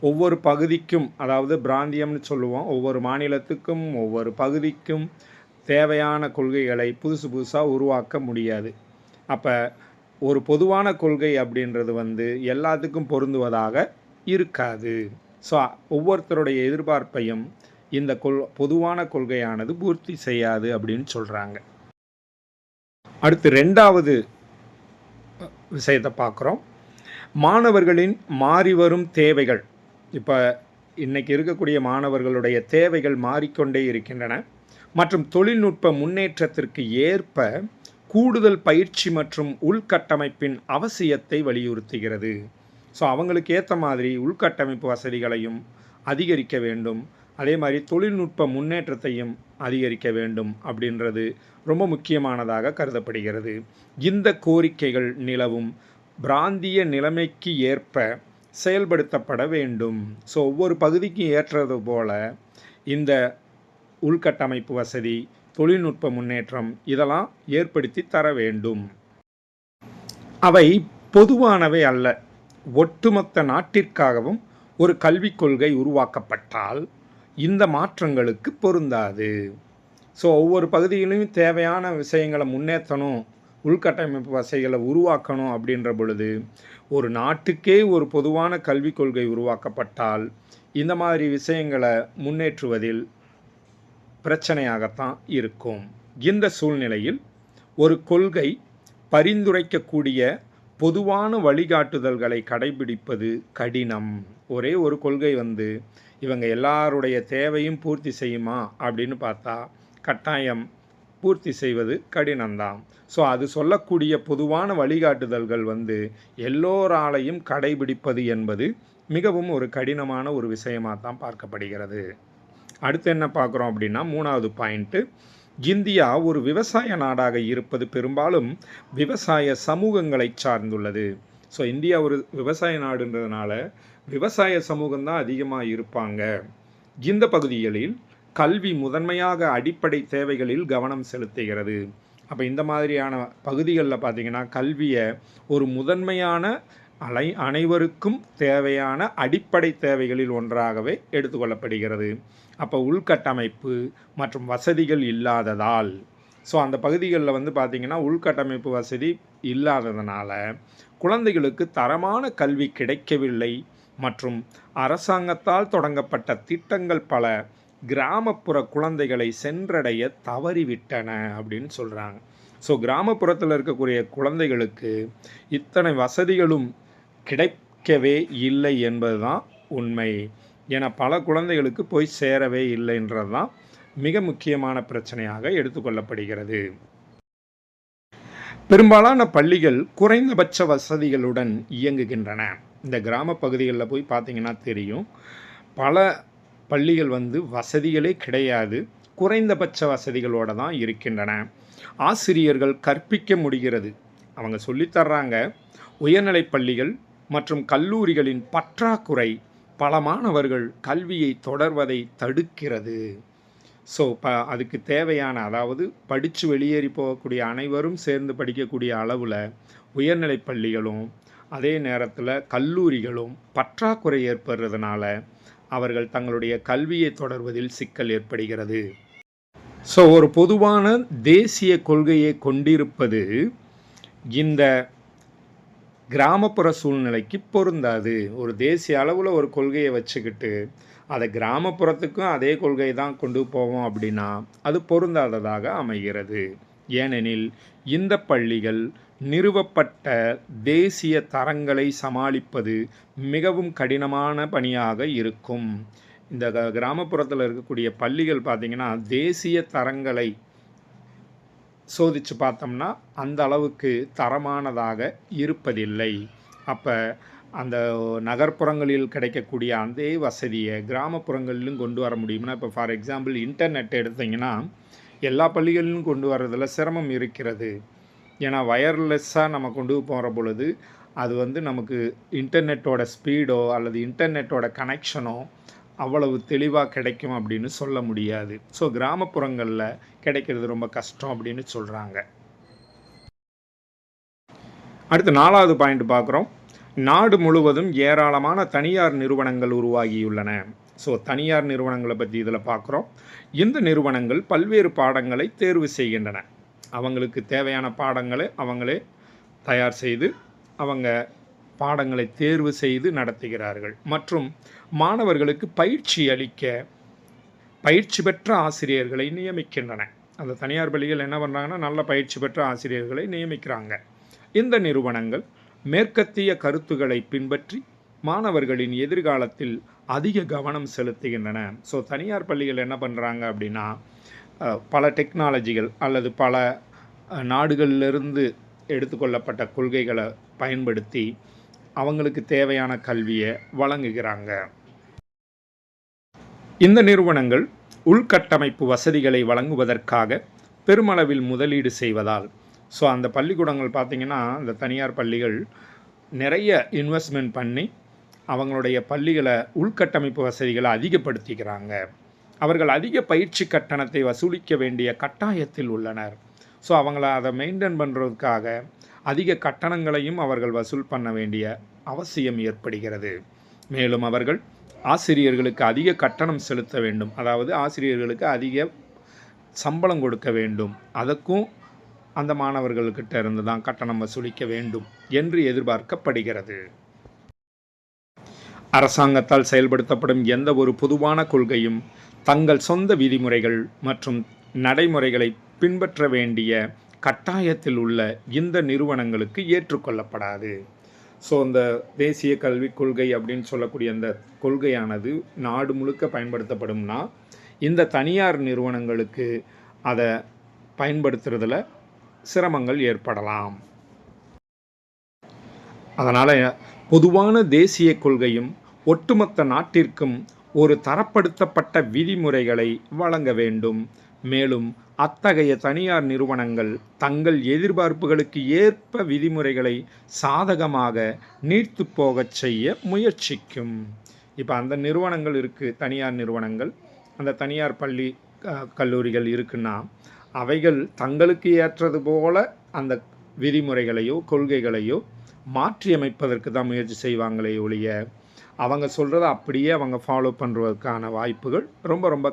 ஒவ்வொரு பகுதிக்கும், அதாவது பிராந்தியம்னு சொல்லுவோம், ஒவ்வொரு மாநிலத்துக்கும் ஒவ்வொரு பகுதிக்கும் தேவையான கொள்கைகளை புதுசாக உருவாக்க முடியாது. அப்போ ஒரு பொதுவான கொள்கை அப்படின்றது எல்லாத்துக்கும் பொருந்துவதாக இருக்காது. ஸோ ஒவ்வொருத்தருடைய எதிர்பார்ப்பையும் இந்த பொதுவான கொள்கையானது பூர்த்தி செய்யாது அப்படின்னு சொல்கிறாங்க. அடுத்து 2வது விஷயத்தை பார்க்குறோம். மாணவர்களின் மாறிவரும் தேவைகள். இப்போ இன்றைக்கி இருக்கக்கூடிய மாணவர்களுடைய தேவைகள் மாறிக்கொண்டே இருக்கின்றன மற்றும் தொழில்நுட்ப முன்னேற்றத்திற்கு ஏற்ப கூடுதல் பயிற்சி மற்றும் உள்கட்டமைப்பின் அவசியத்தை வலியுறுத்துகிறது. ஸோ அவங்களுக்கு ஏற்ற மாதிரி உள்கட்டமைப்பு வசதிகளையும் அதிகரிக்க வேண்டும், அதே மாதிரி தொழில்நுட்ப முன்னேற்றத்தையும் அதிகரிக்க வேண்டும் அப்படின்றது ரொம்ப முக்கியமானதாக கருதப்படுகிறது. இந்த கோரிக்கைகள் நிலவும் பிராந்திய நிலைமைக்கு ஏற்ப செயல்படுத்தப்பட வேண்டும். ஸோ ஒவ்வொரு பகுதிக்கும் ஏற்றது போல இந்த உள்கட்டமைப்பு வசதி, தொழில்நுட்ப முன்னேற்றம் இதெல்லாம் ஏற்படுத்தி தர வேண்டும். அவை பொதுவானவை அல்ல. ஒட்டுமொத்த நாட்டிற்காகவும் ஒரு கல்விக் கொள்கை உருவாக்கப்பட்டால் இந்த மாற்றங்களுக்கு பொருந்தாது. ஸோ ஒவ்வொரு பகுதியிலையும் தேவையான விஷயங்களை முன்னேற்றணும், உள்கட்டமைப்பு வசதிகளை உருவாக்கணும் அப்படின்ற பொழுது ஒரு நாட்டுக்கே ஒரு பொதுவான கல்விக் கொள்கை உருவாக்கப்பட்டால் இந்த மாதிரி விஷயங்களை முன்னேற்றுவதில் பிரச்சனையாகத்தான் இருக்கும். இந்த சூழ்நிலையில் ஒரு கொள்கை பரிந்துரைக்கக்கூடிய பொதுவான வழிகாட்டுதல்களை கடைபிடிப்பது கடினம். ஒரே ஒரு கொள்கை இவங்க எல்லாருடைய தேவையும் பூர்த்தி செய்யுமா அப்படின்னு பார்த்தா கட்டாயம் பூர்த்தி செய்வது கடினம்தான். ஸோ அது சொல்லக்கூடிய பொதுவான வழிகாட்டுதல்கள் எல்லோராலையும் கடைபிடிப்பது என்பது மிகவும் ஒரு கடினமான ஒரு விஷயமாக தான் பார்க்கப்படுகிறது. அடுத்து என்ன பார்க்குறோம் அப்படின்னா, 3வது பாயிண்ட்டு, இந்தியா ஒரு விவசாய நாடாக இருப்பது பெரும்பாலும் விவசாய சமூகங்களை சார்ந்துள்ளது. ஸோ இந்தியா ஒரு விவசாய நாடுன்றதுனால விவசாய சமூகம்தான் அதிகமாக இருப்பாங்க. இந்த பகுதிகளில் கல்வி முதன்மையாக அடிப்படை தேவைகளில் கவனம் செலுத்துகிறது. அப்போ இந்த மாதிரியான பகுதிகளில் பார்த்திங்கன்னா கல்வியை ஒரு முதன்மையான அனைவருக்கும் தேவையான அடிப்படை தேவைகளில் ஒன்றாகவே எடுத்துக்கொள்ளப்படுகிறது. அப்போ உள்கட்டமைப்பு மற்றும் வசதிகள் இல்லாததால், ஸோ அந்த பகுதிகளில் பார்த்திங்கன்னா உள்கட்டமைப்பு வசதி இல்லாததுனால குழந்தைகளுக்கு தரமான கல்வி கிடைக்கவில்லை மற்றும் அரசாங்கத்தால் தொடங்கப்பட்ட திட்டங்கள் பல கிராமப்புற குழந்தைகளை சென்றடைய தவறிவிட்டன அப்படின்னு சொல்கிறாங்க. ஸோ கிராமப்புறத்தில் இருக்கக்கூடிய குழந்தைகளுக்கு இத்தனை வசதிகளும் கிடைக்கவே இல்லை என்பது தான் உண்மை. என பல குழந்தைகளுக்கு போய் சேரவே இல்லைன்றது தான் மிக முக்கியமான பிரச்சனையாக எடுத்துக்கொள்ளப்படுகிறது. பெரும்பாலான பள்ளிகள் குறைந்தபட்ச வசதிகளுடன் இயங்குகின்றன. இந்த கிராம பகுதிகளில் போய் பார்த்தீங்கன்னா தெரியும், பல பள்ளிகள் வசதிகளே கிடையாது, குறைந்தபட்ச வசதிகளோடு தான் இருக்கின்றன. ஆசிரியர்கள் கற்பிக்க முடிகிறது, அவங்க சொல்லித்தர்றாங்க. உயர்நிலைப் பள்ளிகள் மற்றும் கல்லூரிகளின் பற்றாக்குறை பல மாணவர்கள் கல்வியை தொடர்வதை தடுக்கிறது. ஸோ அதுக்கு தேவையான, அதாவது படித்து வெளியேறி போகக்கூடிய அனைவரும் சேர்ந்து படிக்கக்கூடிய அளவில் உயர்நிலைப் பள்ளிகளும் அதே நேரத்தில் கல்லூரிகளும் பற்றாக்குறை ஏற்படுறதுனால அவர்கள் தங்களுடைய கல்வியை தொடர்வதில் சிக்கல் ஏற்படுகிறது. ஸோ ஒரு பொதுவான தேசிய கொள்கையை கொண்டிருப்பது இந்த கிராமப்புற சூழ்நிலைக்கு பொருந்தாது. ஒரு தேசிய அளவில் ஒரு கொள்கையை வச்சுக்கிட்டு அதை கிராமப்புறத்துக்கும் அதே கொள்கை தான் கொண்டு போவோம் அப்படின்னா அது பொருந்தாததாக அமைகிறது. ஏனெனில் இந்த பள்ளிகள் நிறுவப்பட்ட தேசிய தரங்களை சமாளிப்பது மிகவும் கடினமான பணியாக இருக்கும். இந்த கிராமப்புறத்தில் இருக்கக்கூடிய பள்ளிகள் பார்த்திங்கன்னா தேசிய தரங்களை சோதித்து பார்த்தோம்னா அந்த அளவுக்கு தரமானதாக இருப்பதில்லை. அப்போ அந்த நகர்ப்புறங்களில் கிடைக்கக்கூடிய அதே வசதியை கிராமப்புறங்களிலும் கொண்டு வர முடியும்னா, இப்போ ஃபார் எக்ஸாம்பிள் இன்டர்நெட் எடுத்திங்கன்னா எல்லா பள்ளிகளிலும் கொண்டு வர்றதில் சிரமம் இருக்கிறது. ஏன்னா வயர்லெஸ்ஸாக நம்ம கொண்டு போகிற பொழுது அது நமக்கு இன்டர்நெட்டோட ஸ்பீடோ அல்லது இன்டர்நெட்டோட கனெக்ஷனோ அவ்வளவு தெளிவாக கிடைக்கும் அப்படின்னு சொல்ல முடியாது. ஸோ கிராமப்புறங்களில் கிடைக்கிறது ரொம்ப கஷ்டம் அப்படின்னு சொல்கிறாங்க. அடுத்து 4வது பாயிண்ட் பார்க்குறோம். நாடு முழுவதும் ஏராளமான தனியார் நிறுவனங்கள் உருவாகியுள்ளன. ஸோ தனியார் நிறுவனங்களை பற்றி இதில் பார்க்குறோம். இந்த நிறுவனங்கள் பல்வேறு பாடங்களை தேர்வு செய்கின்றன. அவங்களுக்கு தேவையான பாடங்களை அவங்களே தயார் செய்து அவங்க பாடங்களை தேர்வு செய்து நடத்துகிறார்கள். மற்றும் மாணவர்களுக்கு பயிற்சி அளிக்க பயிற்சி பெற்ற ஆசிரியர்களை நியமிக்கின்றன. அந்த தனியார் பள்ளிகள் என்ன பண்ணுறாங்கன்னா நல்ல பயிற்சி பெற்ற ஆசிரியர்களை நியமிக்கிறாங்க. இந்த நிறுவனங்கள் மேற்கத்திய கருத்துக்களை பின்பற்றி மாணவர்களின் எதிர்காலத்தில் அதிக கவனம் செலுத்துகின்றன. ஸோ தனியார் பள்ளிகள் என்ன பண்ணுறாங்க அப்படின்னா பல டெக்னாலஜிகள் அல்லது பல நாடுகளிலிருந்து எடுத்துக்கொள்ளப்பட்ட கொள்கைகளை பயன்படுத்தி அவங்களுக்கு தேவையான கல்வியை வழங்குகிறாங்க. இந்த நிறுவனங்கள் உள்கட்டமைப்பு வசதிகளை வழங்குவதற்காக பெருமளவில் முதலீடு செய்வதால், ஸோ அந்த பள்ளிக்கூடங்கள் பார்த்திங்கன்னா இந்த தனியார் பள்ளிகள் நிறைய இன்வெஸ்ட்மெண்ட் பண்ணி அவங்களுடைய பள்ளிகளை உள்கட்டமைப்பு வசதிகளை அதிகப்படுத்திக்கிறாங்க. அவர்கள் அதிக பயிற்சி கட்டணத்தை வசூலிக்க வேண்டிய கட்டாயத்தில் உள்ளனர். ஸோ அவங்கள அதை மெயின்டைன் பண்ணுறதுக்காக அதிக கட்டணங்களையும் அவர்கள் வசூல் பண்ண வேண்டிய அவசியம் ஏற்படுகிறது. மேலும் அவர்கள் ஆசிரியர்களுக்கு அதிக கட்டணம் செலுத்த வேண்டும், அதாவது ஆசிரியர்களுக்கு அதிக சம்பளம் கொடுக்க வேண்டும். அதற்கும் அந்த மாணவர்கள்கிட்ட இருந்து தான் கட்டணம் வசூலிக்க வேண்டும் என்று எதிர்பார்க்கப்படுகிறது. அரசாங்கத்தால் செயல்படுத்தப்படும் எந்த ஒரு பொதுவான கொள்கையும் தங்கள் சொந்த விதிமுறைகள் மற்றும் நடைமுறைகளை பின்பற்ற வேண்டிய கட்டாயத்தில் உள்ள இந்த நிறுவனங்களுக்கு ஏற்றுக்கொள்ளப்படாது. ஸோ இந்த தேசிய கல்விக் கொள்கை அப்படின்னு சொல்லக்கூடிய அந்த கொள்கையானது நாடு முழுக்க பயன்படுத்தப்படும்னா இந்த தனியார் நிறுவனங்களுக்கு அதை பயன்படுத்துறதுல சிரமங்கள் ஏற்படலாம். அதனால் பொதுவான தேசிய கொள்கையும் ஒட்டுமொத்த நாட்டிற்கும் ஒரு தரப்படுத்தப்பட்ட விதிமுறைகளை வழங்க வேண்டும். மேலும் அத்தகைய தனியார் நிறுவனங்கள் தங்கள் எதிர்பார்ப்புகளுக்கு ஏற்ப விதிமுறைகளை சாதகமாக நீர்த்து போகச் செய்ய முயற்சிக்கும். இப்போ அந்த நிறுவனங்கள் இருக்குது, தனியார் நிறுவனங்கள், அந்த தனியார் பள்ளி கல்லூரிகள் இருக்குன்னா அவைகள் தங்களுக்கு ஏற்றது போல அந்த விதிமுறைகளையோ கொள்கைகளையோ மாற்றியமைப்பதற்கு தான் முயற்சி செய்வாங்களே ஒழிய அவங்க சொல்கிறத அப்படியே அவங்க ஃபாலோ பண்ணுறதுக்கான வாய்ப்புகள் ரொம்ப ரொம்ப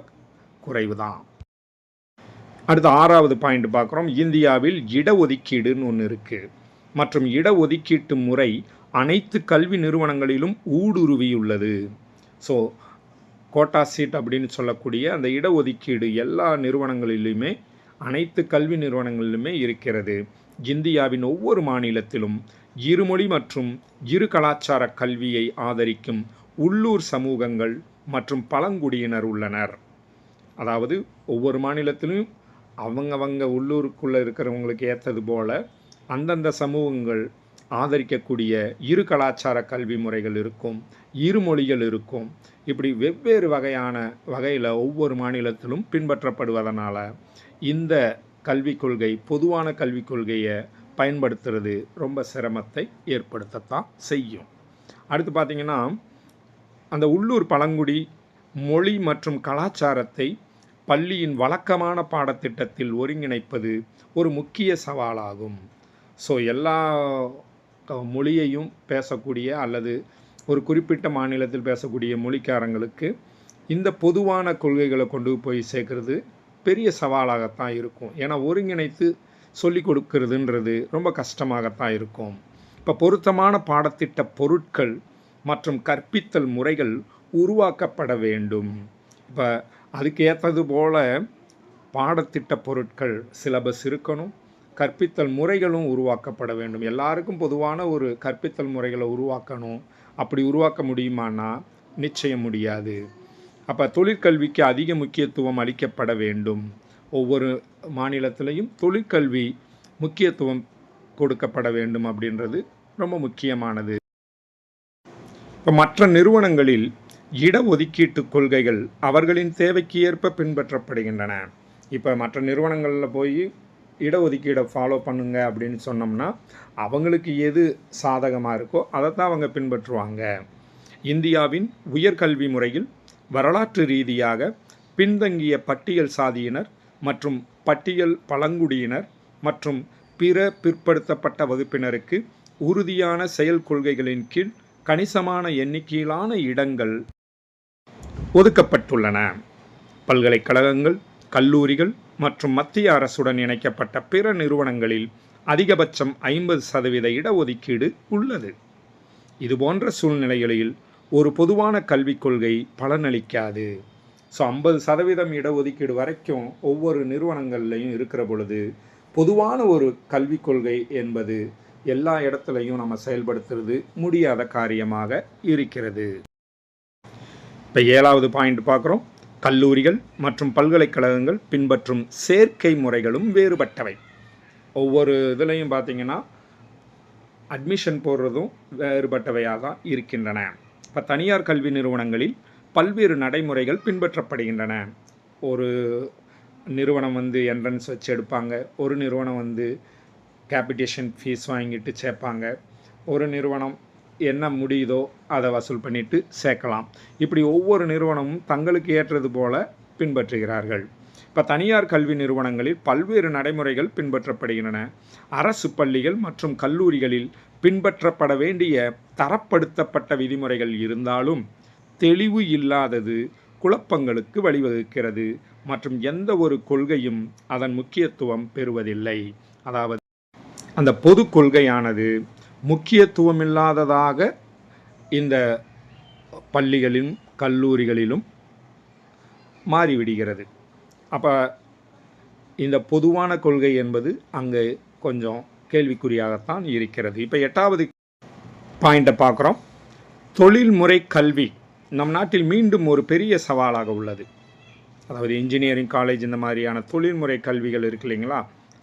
குறைவு தான். அடுத்த 6வது பாயிண்ட் பார்க்குறோம். இந்தியாவில் இடஒதுக்கீடுன்னு ஒன்று இருக்குது. மற்றும் இடஒதுக்கீட்டு முறை அனைத்து கல்வி நிறுவனங்களிலும் ஊடுருவியுள்ளது. ஸோ கோட்டா சீட் அப்படின்னு சொல்லக்கூடிய அந்த இடஒதுக்கீடு எல்லா நிறுவனங்களிலுமே அனைத்து கல்வி நிறுவனங்களிலுமே இருக்கிறது. இந்தியாவின் ஒவ்வொரு மாநிலத்திலும் இருமொழி மற்றும் இரு கலாச்சார கல்வியை ஆதரிக்கும் உள்ளூர் சமூகங்கள் மற்றும் பழங்குடியினர் உள்ளனர். அதாவது ஒவ்வொரு மாநிலத்திலும் அவங்கவங்க உள்ளூருக்குள்ளே இருக்கிறவங்களுக்கு ஏற்றது போல் அந்தந்த சமூகங்கள் ஆதரிக்கக்கூடிய இரு கலாச்சார கல்வி முறைகள் இருக்கும், இரு மொழிகள் இருக்கும். இப்படி வெவ்வேறு வகையில் ஒவ்வொரு மாநிலத்திலும் பின்பற்றப்படுவதனால இந்த கல்விக் கொள்கை, பொதுவான கல்விக் கொள்கையை பயன்படுத்துறது ரொம்ப சிரமத்தை ஏற்படுத்தத்தான் செய்யும். அடுத்து பார்த்திங்கன்னா, அந்த உள்ளூர் பழங்குடி மொழி மற்றும் கலாச்சாரத்தை பள்ளியின் வழக்கமான பாடத்திட்டத்தில் ஒருங்கிணைப்பது ஒரு முக்கிய சவாலாகும். ஸோ எல்லா மொழியையும் பேசக்கூடிய அல்லது ஒரு குறிப்பிட்ட மாநிலத்தில் பேசக்கூடிய மொழிக்காரங்களுக்கு இந்த பொதுவான கொள்கைகளை கொண்டு போய் சேர்க்கறது பெரிய சவாலாகத்தான் இருக்கும். ஏன்னா ஒருங்கிணைத்து சொல்லிக் கொடுக்கறதுன்றது ரொம்ப கஷ்டமாகத்தான் இருக்கும். இப்போ பொருத்தமான பாடத்திட்ட பொருட்கள் மற்றும் கற்பித்தல் முறைகள் உருவாக்கப்பட வேண்டும். இப்போ அதுக்கு ஏற்றது போல் பாடத்திட்ட பொருட்கள் சிலபஸ் இருக்கணும், கற்பித்தல் முறைகளும் உருவாக்கப்பட வேண்டும். எல்லாருக்கும் பொதுவான ஒரு கற்பித்தல் முறைகளை உருவாக்கணும். அப்படி உருவாக்க முடியுமானா நிச்சயம் முடியாது. அப்போ தொழிற்கல்விக்கு அதிக முக்கியத்துவம் அளிக்கப்பட வேண்டும். ஒவ்வொரு மாநிலத்திலையும் தொழிற்கல்வி முக்கியத்துவம் கொடுக்கப்பட வேண்டும் அப்படின்றது ரொம்ப முக்கியமானது. இப்போ மற்ற நிறுவனங்களில் இடஒதுக்கீட்டு கொள்கைகள் அவர்களின் தேவைக்கு ஏற்ப பின்பற்றப்படுகின்றன. இப்போ மற்ற நிறுவனங்களில் போய் இடஒதுக்கீடை ஃபாலோ பண்ணுங்க அப்படின்னு சொன்னோம்னா அவங்களுக்கு எது சாதகமாக இருக்கோ அதை தான் அவங்க பின்பற்றுவாங்க. இந்தியாவின் உயர்கல்வி முறையில் வரலாற்று ரீதியாக பின்தங்கிய பட்டியல் சாதியினர் மற்றும் பட்டியல் பழங்குடியினர் மற்றும் பிற பிற்படுத்தப்பட்ட வகுப்பினருக்கு உறுதியான செயல் கொள்கைகளின் கீழ் கணிசமான எண்ணிக்கையிலான இடங்கள் ஒதுக்கப்பட்டுள்ளன. பல்கலைக்கழகங்கள், கல்லூரிகள் மற்றும் மத்திய அரசுடன் இணைக்கப்பட்ட பிற நிறுவனங்களில் அதிகபட்சம் 50% இடஒதுக்கீடு உள்ளது. இதுபோன்ற சூழ்நிலைகளில் ஒரு பொதுவான கல்விக் கொள்கை பலனளிக்காது. ஸோ 50% இடஒதுக்கீடு வரைக்கும் ஒவ்வொரு நிறுவனங்கள்லையும் இருக்கிற பொழுது பொதுவான ஒரு கல்விக் கொள்கை என்பது எல்லா இடத்துலையும் நம்ம செயல்படுத்துறது முடியாத காரியமாக இருக்கிறது. இப்போ 7வது பாயிண்ட் பார்க்குறோம். கல்லூரிகள் மற்றும் பல்கலைக்கழகங்கள் பின்பற்றும் சேர்க்கை முறைகளும் வேறுபட்டவை. ஒவ்வொரு இதுலையும் பார்த்திங்கன்னா அட்மிஷன் போடுறதும் வேறுபட்டவையாக தான் இருக்கின்றன. இப்போ தனியார் கல்வி நிறுவனங்களில் பல்வேறு நடைமுறைகள் பின்பற்றப்படுகின்றன. ஒரு நிறுவனம் என்ட்ரன்ஸ் வச்சு எடுப்பாங்க, ஒரு நிறுவனம் கேபிட்டேஷன் ஃபீஸ் வாங்கிட்டு சேர்ப்பாங்க, ஒரு நிறுவனம் என்ன முடியுதோ அதை வசூல் பண்ணிவிட்டு சேர்க்கலாம். இப்படி ஒவ்வொரு நிறுவனமும் தங்களுக்கு ஏற்றது போல பின்பற்றுகிறார்கள். இப்போ தனியார் கல்வி நிறுவனங்களில் பல்வேறு நடைமுறைகள் பின்பற்றப்படுகின்றன. அரசு பள்ளிகள் மற்றும் கல்லூரிகளில் பின்பற்றப்பட வேண்டிய தரப்படுத்தப்பட்ட விதிமுறைகள் இருந்தாலும் தெளிவு இல்லாதது குழப்பங்களுக்கு வழிவகுக்கிறது மற்றும் எந்த ஒரு கொள்கையும் அதன் முக்கியத்துவம் பெறுவதில்லை. அதாவது அந்த பொது கொள்கையானது முக்கியத்துவமில்லாததாக இந்த பள்ளிகளிலும் கல்லூரிகளிலும் மாறிவிடுகிறது. அப்போ இந்த பொதுவான கொள்கை என்பது அங்கே கொஞ்சம் கேள்விக்குறியாகத்தான் இருக்கிறது. இப்போ 8வது பாயிண்ட்டை பார்க்குறோம். தொழில்முறை கல்வி நம் நாட்டில் மீண்டும் ஒரு பெரிய சவாலாக உள்ளது. அதாவது இன்ஜினியரிங் காலேஜ் இந்த மாதிரியான தொழில்முறை கல்விகள் இருக்கு இல்லைங்களா,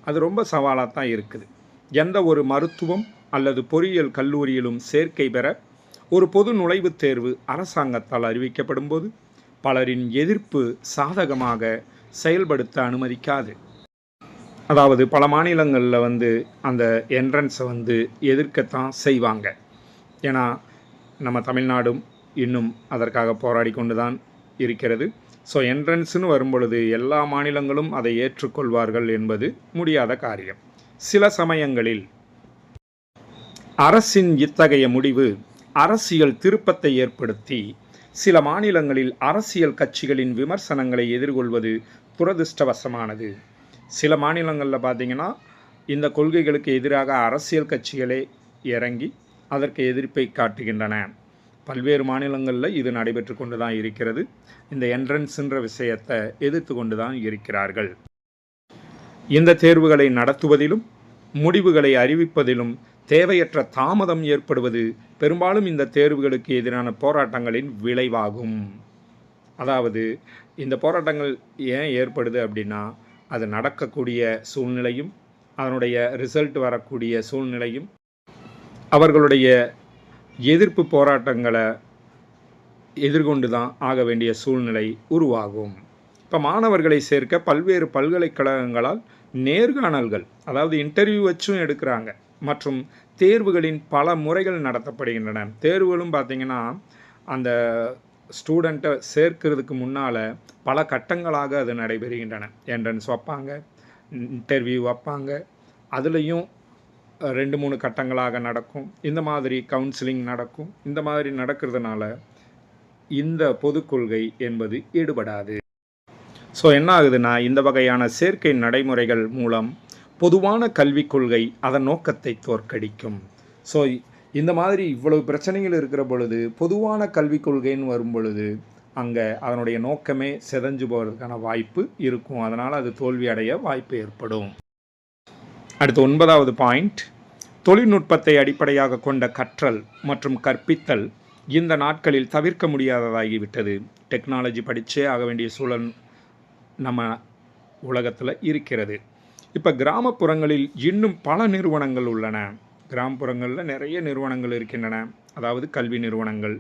அது ரொம்ப சவாலாக தான் இருக்குது. எந்த ஒரு மருத்துவம் அல்லது பொறியியல் கல்லூரியிலும் சேர்க்கை பெற ஒரு பொது நுழைவுத் தேர்வு அரசாங்கத்தால் அறிவிக்கப்படும் போது பலரின் எதிர்ப்பு சாதகமாக செயல்படுத்த அனுமதிக்காது. அதாவது பல மாநிலங்களில் அந்த என்ட்ரன்ஸை எதிர்க்கத்தான் செய்வாங்க. ஏன்னா நம்ம தமிழ்நாடும் இன்னும் அதற்காக போராடி கொண்டு தான் இருக்கிறது. ஸோ என்ட்ரன்ஸ்னு வரும்பொழுது எல்லா மாநிலங்களும் அதை ஏற்றுக்கொள்வார்கள் என்பது முடியாத காரியம். சில சமயங்களில் அரசின் இத்தகைய முடிவு அரசியல் திருப்பத்தை ஏற்படுத்தி சில மாநிலங்களில் அரசியல் கட்சிகளின் விமர்சனங்களை எதிர்கொள்வது துரதிர்ஷ்டவசமானது. சில மாநிலங்களில் பார்த்திங்கன்னா இந்த கொள்கைகளுக்கு எதிராக அரசியல் கட்சிகளே இறங்கி அதற்கு எதிர்ப்பை காட்டுகின்றன. பல்வேறு மாநிலங்களில் இது நடைபெற்று கொண்டு தான் இருக்கிறது. இந்த என்ட்ரன்ஸுன்ற விஷயத்தை எதிர்த்து கொண்டு தான் இருக்கிறார்கள். இந்த தேர்வுகளை நடத்துவதிலும் முடிவுகளை அறிவிப்பதிலும் தேவையற்ற தாமதம் ஏற்படுவது பெரும்பாலும் இந்த தேர்வுகளுக்கு எதிரான போராட்டங்களின் விளைவாகும். அதாவது இந்த போராட்டங்கள் ஏன் ஏற்படுது அப்படின்னா, அது நடக்கக்கூடிய சூழ்நிலையும் அதனுடைய ரிசல்ட் வரக்கூடிய சூழ்நிலையும் அவர்களுடைய எதிர்ப்பு போராட்டங்களை எதிர்கொண்டு தான் ஆக வேண்டிய சூழ்நிலை உருவாகும். இப்போ மாணவர்களை சேர்க்க பல்வேறு பல்கலைக்கழகங்களால் நேர்காணல்கள், அதாவது இன்டர்வியூ வச்சும் எடுக்கிறாங்க, மற்றும் தேர்வுகளின் பல முறைகள் நடத்தப்படுகின்றன. தேர்வுகளும் பார்த்திங்கன்னா அந்த ஸ்டூடெண்ட்டை சேர்க்கிறதுக்கு முன்னால் பல கட்டங்களாக அது நடைபெறுகின்றன. என்ட்ரன்ஸ் வைப்பாங்க, இன்டர்வியூ வைப்பாங்க, அதுலேயும் 2-3 கட்டங்களாக நடக்கும். இந்த மாதிரி கவுன்சிலிங் நடக்கும். இந்த மாதிரி நடக்கிறதுனால இந்த பொதுக் கொள்கை என்பது ஈடுபடாது. ஸோ என்ன ஆகுதுன்னா, இந்த வகையான சேர்க்கை நடைமுறைகள் மூலம் பொதுவான கல்விக் கொள்கை அதன் நோக்கத்தை தோற்கடிக்கும். ஸோ இந்த மாதிரி இவ்வளவு பிரச்சனைகள் இருக்கிற பொழுது பொதுவான கல்விக் கொள்கைன்னு வரும் பொழுது அங்கே அதனுடைய நோக்கமே சிதைஞ்சு போகிறதுக்கான வாய்ப்பு இருக்கும். அதனால் அது தோல்வி அடைய வாய்ப்பு ஏற்படும். அடுத்து 9வது பாயிண்ட், தொழில்நுட்பத்தை அடிப்படையாக கொண்ட கற்றல் மற்றும் கற்பித்தல் இந்த நாட்களில் தவிர்க்க முடியாததாகிவிட்டது. டெக்னாலஜி படித்தே ஆக வேண்டிய சூழல் நம்ம உலகத்தில் இருக்கிறது. இப்போ கிராமப்புறங்களில் இன்னும் பல நிறுவனங்கள் உள்ளன. கிராமப்புறங்களில் நிறைய நிறுவனங்கள் இருக்கின்றன, அதாவது கல்வி நிறுவனங்கள்.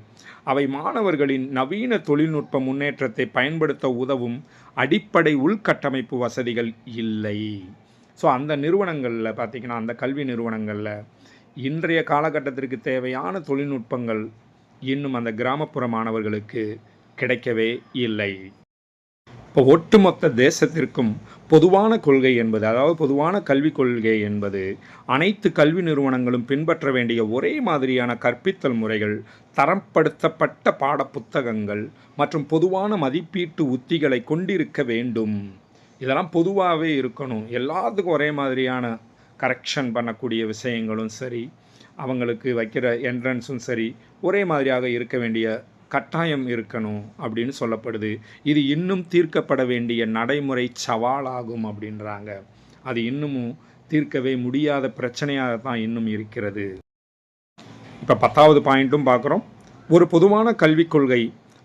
அவை மாணவர்களின் நவீன தொழில்நுட்ப முன்னேற்றத்தை பயன்படுத்த உதவும் அடிப்படை உள்கட்டமைப்பு வசதிகள் இல்லை. ஸோ அந்த நிறுவனங்களில் பார்த்திங்கன்னா, அந்த கல்வி நிறுவனங்களில் இன்றைய காலகட்டத்திற்கு தேவையான தொழில்நுட்பங்கள் இன்னும் அந்த கிராமப்புற மாணவர்களுக்கு கிடைக்கவே இல்லை. இப்போ ஒட்டுமொத்த தேசத்திற்கும் பொதுவான கொள்கை என்பது, அதாவது பொதுவான கல்விக் கொள்கை என்பது அனைத்து கல்வி நிறுவனங்களும் பின்பற்ற வேண்டிய ஒரே மாதிரியான கற்பித்தல் முறைகள், தரப்படுத்தப்பட்ட பாடப்புத்தகங்கள் மற்றும் பொதுவான மதிப்பீட்டு உத்திகளை கொண்டிருக்க வேண்டும். இதெல்லாம் பொதுவாகவே இருக்கணும். எல்லாத்துக்கும் ஒரே மாதிரியான கரெக்ஷன் பண்ணக்கூடிய விஷயங்களும் சரி, அவங்களுக்கு வைக்கிற என்ட்ரன்ஸும் சரி ஒரே மாதிரியாக இருக்க வேண்டிய கட்டாயம் இருக்கணும் அப்படின்னு சொல்லப்படுது. இது இன்னும் தீர்க்கப்பட வேண்டிய நடைமுறை சவாலாகும் அப்படின்றாங்க. அது இன்னமும் தீர்க்கவே முடியாத பிரச்சனையாக தான் இன்னும் இருக்கிறது. இப்போ 10வது பாயிண்ட்டும் பார்க்குறோம். ஒரு பொதுவான கல்விக் கொள்கை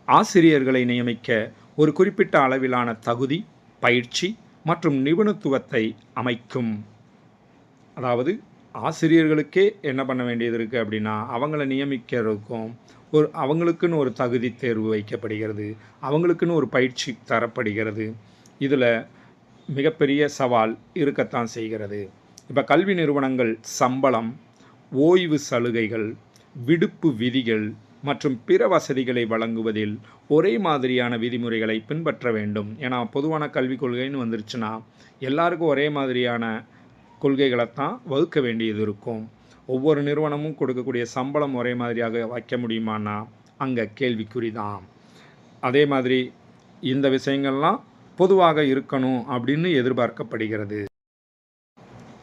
ஆசிரியர்களை நியமிக்க ஒரு குறிப்பிட்ட அளவிலான தகுதி, பயிற்சி மற்றும் நிபுணத்துவத்தை அமைக்கும். அதாவது ஆசிரியர்களுக்கே என்ன பண்ண வேண்டியது இருக்குது அப்படின்னா, அவங்கள நியமிக்கிறதுக்கும் அவங்களுக்குன்னு ஒரு தகுதி தேர்வு வைக்கப்படுகிறது, அவங்களுக்குன்னு ஒரு பயிற்சி தரப்படுகிறது. இதில் மிகப்பெரிய சவால் இருக்கத்தான் செய்கிறது. இப்போ கல்வி நிறுவனங்கள் சம்பளம், ஓய்வு சலுகைகள், விடுப்பு விதிகள் மற்றும் பிற வசதிகளை வழங்குவதில் ஒரே மாதிரியான விதிமுறைகளை பின்பற்ற வேண்டும். ஏன்னா பொதுவான கல்விக் கொள்கைன்னு வந்துருச்சுன்னா எல்லாருக்கும் ஒரே மாதிரியான கொள்கைகளைத்தான் வகுக்க வேண்டியது இருக்கும். ஒவ்வொரு நிறுவனமும் கொடுக்கக்கூடிய சம்பளம் ஒரே மாதிரியாக வைக்க முடியுமானா அங்கே கேள்விக்குறி தான். அதே மாதிரி இந்த விஷயங்கள்லாம் பொதுவாக இருக்கணும் அப்படின்னு எதிர்பார்க்கப்படுகிறது.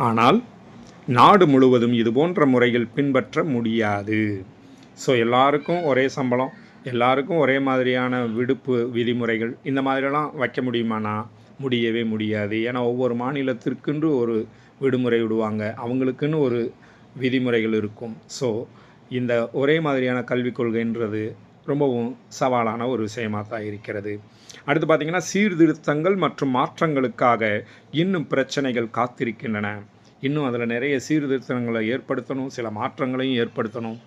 ஆனால் நாடு முழுவதும் இது போன்ற முறைகள் பின்பற்ற முடியாது. ஸோ எல்லாருக்கும் ஒரே சம்பளம், எல்லாருக்கும் ஒரே மாதிரியான விடுப்பு விதிமுறைகள் இந்த மாதிரிலாம் வைக்க முடியுமானா முடியவே முடியாது. ஏன்னா ஒவ்வொரு மாநிலத்திற்கென்று ஒரு விடுமுறை விடுவாங்க, அவங்களுக்குன்னு ஒரு விதிமுறைகள் இருக்கும். ஸோ இந்த ஒரே மாதிரியான கல்விக் கொள்கைன்றது ரொம்பவும் சவாலான ஒரு விஷயமாக தான் இருக்கிறது. அடுத்து பார்த்திங்கன்னா, சீர்திருத்தங்கள் மற்றும் மாற்றங்களுக்காக இன்னும் பிரச்சனைகள் காத்திருக்கின்றன. இன்னும் அதில் நிறைய சீர்திருத்தங்களை ஏற்படுத்தணும், சில மாற்றங்களையும் ஏற்படுத்தணும்.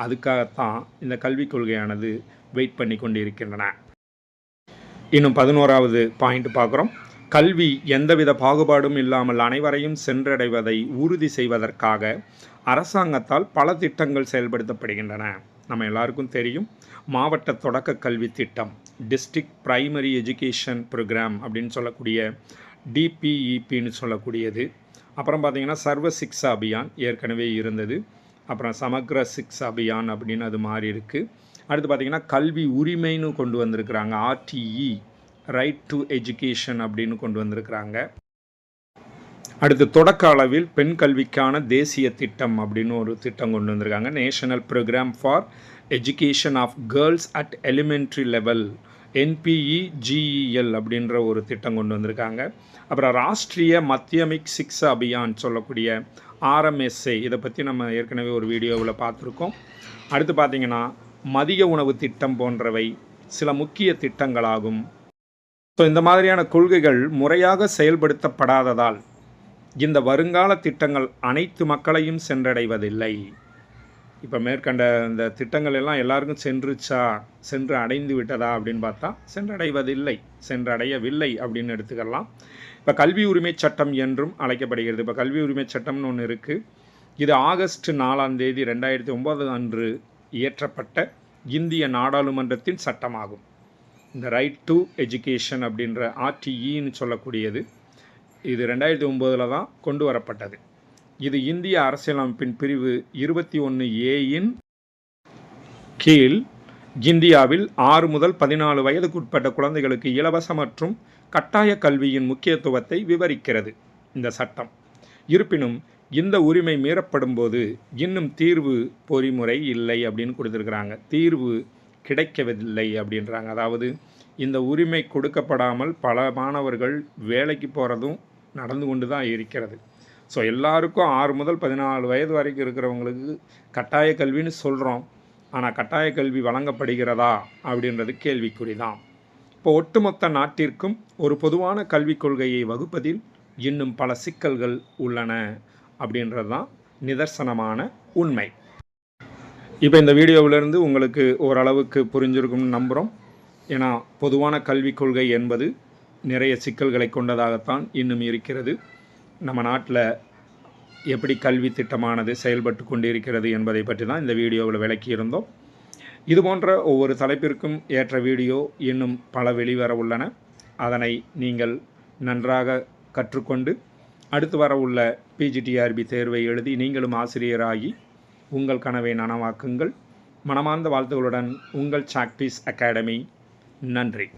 அதுக்காகத்தான் இந்த கல்விக் கொள்கையானது வெயிட் பண்ணி கொண்டு இருக்கின்றன. இன்னும் 11வது பாயிண்ட் பார்க்குறோம். கல்வி எந்தவித பாகுபாடும் இல்லாமல் அனைவரையும் சென்றடைவதை உறுதி செய்வதற்காக அரசாங்கத்தால் பல திட்டங்கள் செயல்படுத்தப்படுகின்றன. நம்ம எல்லாருக்கும் தெரியும், மாவட்ட தொடக்க கல்வி திட்டம், டிஸ்ட்ரிக்ட் பிரைமரி எஜுகேஷன் ப்ரோக்ராம் அப்படின்னு சொல்லக்கூடிய டிபிஇபின்னு சொல்லக்கூடியது. அப்புறம் பார்த்திங்கன்னா சர்வ சிக்ஷா அபியான் ஏற்கனவே இருந்தது. அப்புறம் சமக்ர சிக்ஷா அபியான் அப்படின்னு அது மாறி இருக்குது. அடுத்து பார்த்திங்கன்னா கல்வி உரிமைன்னு கொண்டு வந்திருக்கிறாங்க, ஆர்டிஇ, ரைட் டு எஜுகேஷன் அப்படின்னு கொண்டு வந்திருக்கிறாங்க. அடுத்து தொடக்க அளவில் பெண் கல்விக்கான தேசிய திட்டம் அப்படின்னு ஒரு திட்டம் கொண்டு வந்திருக்காங்க, national programme for education of girls at elementary level, NPEGEL அப்படின்ற ஒரு திட்டம் கொண்டு வந்திருக்காங்க. அப்புறம் ராஷ்ட்ரிய மத்தியமிக் சிக்ஷா அபியான் சொல்லக்கூடிய ஆர்எம்எஸ்ஏ, இதை பற்றி நம்ம ஏற்கனவே ஒரு வீடியோவில் பார்த்துருக்கோம். அடுத்து பார்த்திங்கன்னா மதிய உணவு திட்டம் போன்றவை சில முக்கிய திட்டங்களாகும். ஸோ இந்த மாதிரியான கொள்கைகள் முறையாக செயல்படுத்தப்படாததால் இந்த வருங்கால திட்டங்கள் அனைத்து மக்களையும் சென்றடைவதில்லை. இப்போ மேற்கண்ட இந்த திட்டங்கள் எல்லாம் எல்லாருக்கும் சென்று அடைந்து விட்டதா அப்படின்னு பார்த்தா சென்றடையவில்லை அப்படின்னு எடுத்துக்கலாம். இப்போ கல்வி உரிமை சட்டம் என்றும் அழைக்கப்படுகிறது. இப்போ கல்வி உரிமை சட்டம்னு ஒன்று இருக்குது. இது ஆகஸ்ட் 4ஆம் தேதி 2009 அன்று இயற்றப்பட்ட இந்திய நாடாளுமன்றத்தின் சட்டமாகும். இந்த ரைட் டு எஜுகேஷன் அப்படின்ற RTEன்னு சொல்லக்கூடியது இது 2009 தான் கொண்டு வரப்பட்டது. இது இந்திய அரசியலமைப்பின் பிரிவு 21A கீழ் இந்தியாவில் 6 முதல் 14 வயதுக்குட்பட்ட குழந்தைகளுக்கு இலவச மற்றும் கட்டாய கல்வியின் முக்கியத்துவத்தை விவரிக்கிறது இந்த சட்டம். இருப்பினும் இந்த உரிமை மீறப்படும் போது இன்னும் தீர்வு பொறிமுறை இல்லை அப்படின்னு கொடுத்துருக்குறாங்க. தீர்வு கிடைக்கவில்லை அப்படின்றாங்க. அதாவது இந்த உரிமை கொடுக்கப்படாமல் பல மாணவர்கள் வேலைக்கு போகிறதும் நடந்து கொண்டு தான் இருக்கிறது. ஸோ எல்லாருக்கும் 6 முதல் 14 வயது வரைக்கும் இருக்கிறவங்களுக்கு கட்டாய கல்வின்னு சொல்கிறோம். ஆனால் கட்டாய கல்வி வழங்கப்படுகிறதா அப்படின்றது கேள்விக்குறி தான். இப்போ ஒட்டுமொத்த நாட்டிற்கும் ஒரு பொதுவான கல்விக் கொள்கையை வகுப்பதில் இன்னும் பல சிக்கல்கள் உள்ளன அப்படின்றது தான் நிதர்சனமான உண்மை. இப்போ இந்த வீடியோவிலிருந்து உங்களுக்கு ஓரளவுக்கு புரிஞ்சிருக்கும்னு நம்புகிறோம். ஏன்னா பொதுவான கல்விக் கொள்கை என்பது நிறைய சிக்கல்களை கொண்டதாகத்தான் இன்னும் இருக்கிறது. நம்ம நாட்டில் எப்படி கல்வி திட்டமானது செயல்பட்டு கொண்டிருக்கிறது என்பதை பற்றி தான் இந்த வீடியோவில் விளக்கியிருந்தோம். இது போன்ற ஒவ்வொரு தலைப்பிற்கும் ஏற்ற வீடியோ இன்னும் பல வெளிவர உள்ளன. அதனை நீங்கள் நன்றாக கற்றுக்கொண்டு அடுத்து வர உள்ள PGTRB தேர்வை எழுதி நீங்களும் ஆசிரியராகி உங்கள் கனவை நனவாக்குங்கள். மனமார்ந்த வாழ்த்துக்களுடன் உங்கள் சாக்பீஸ் அகாடமி. நன்றி.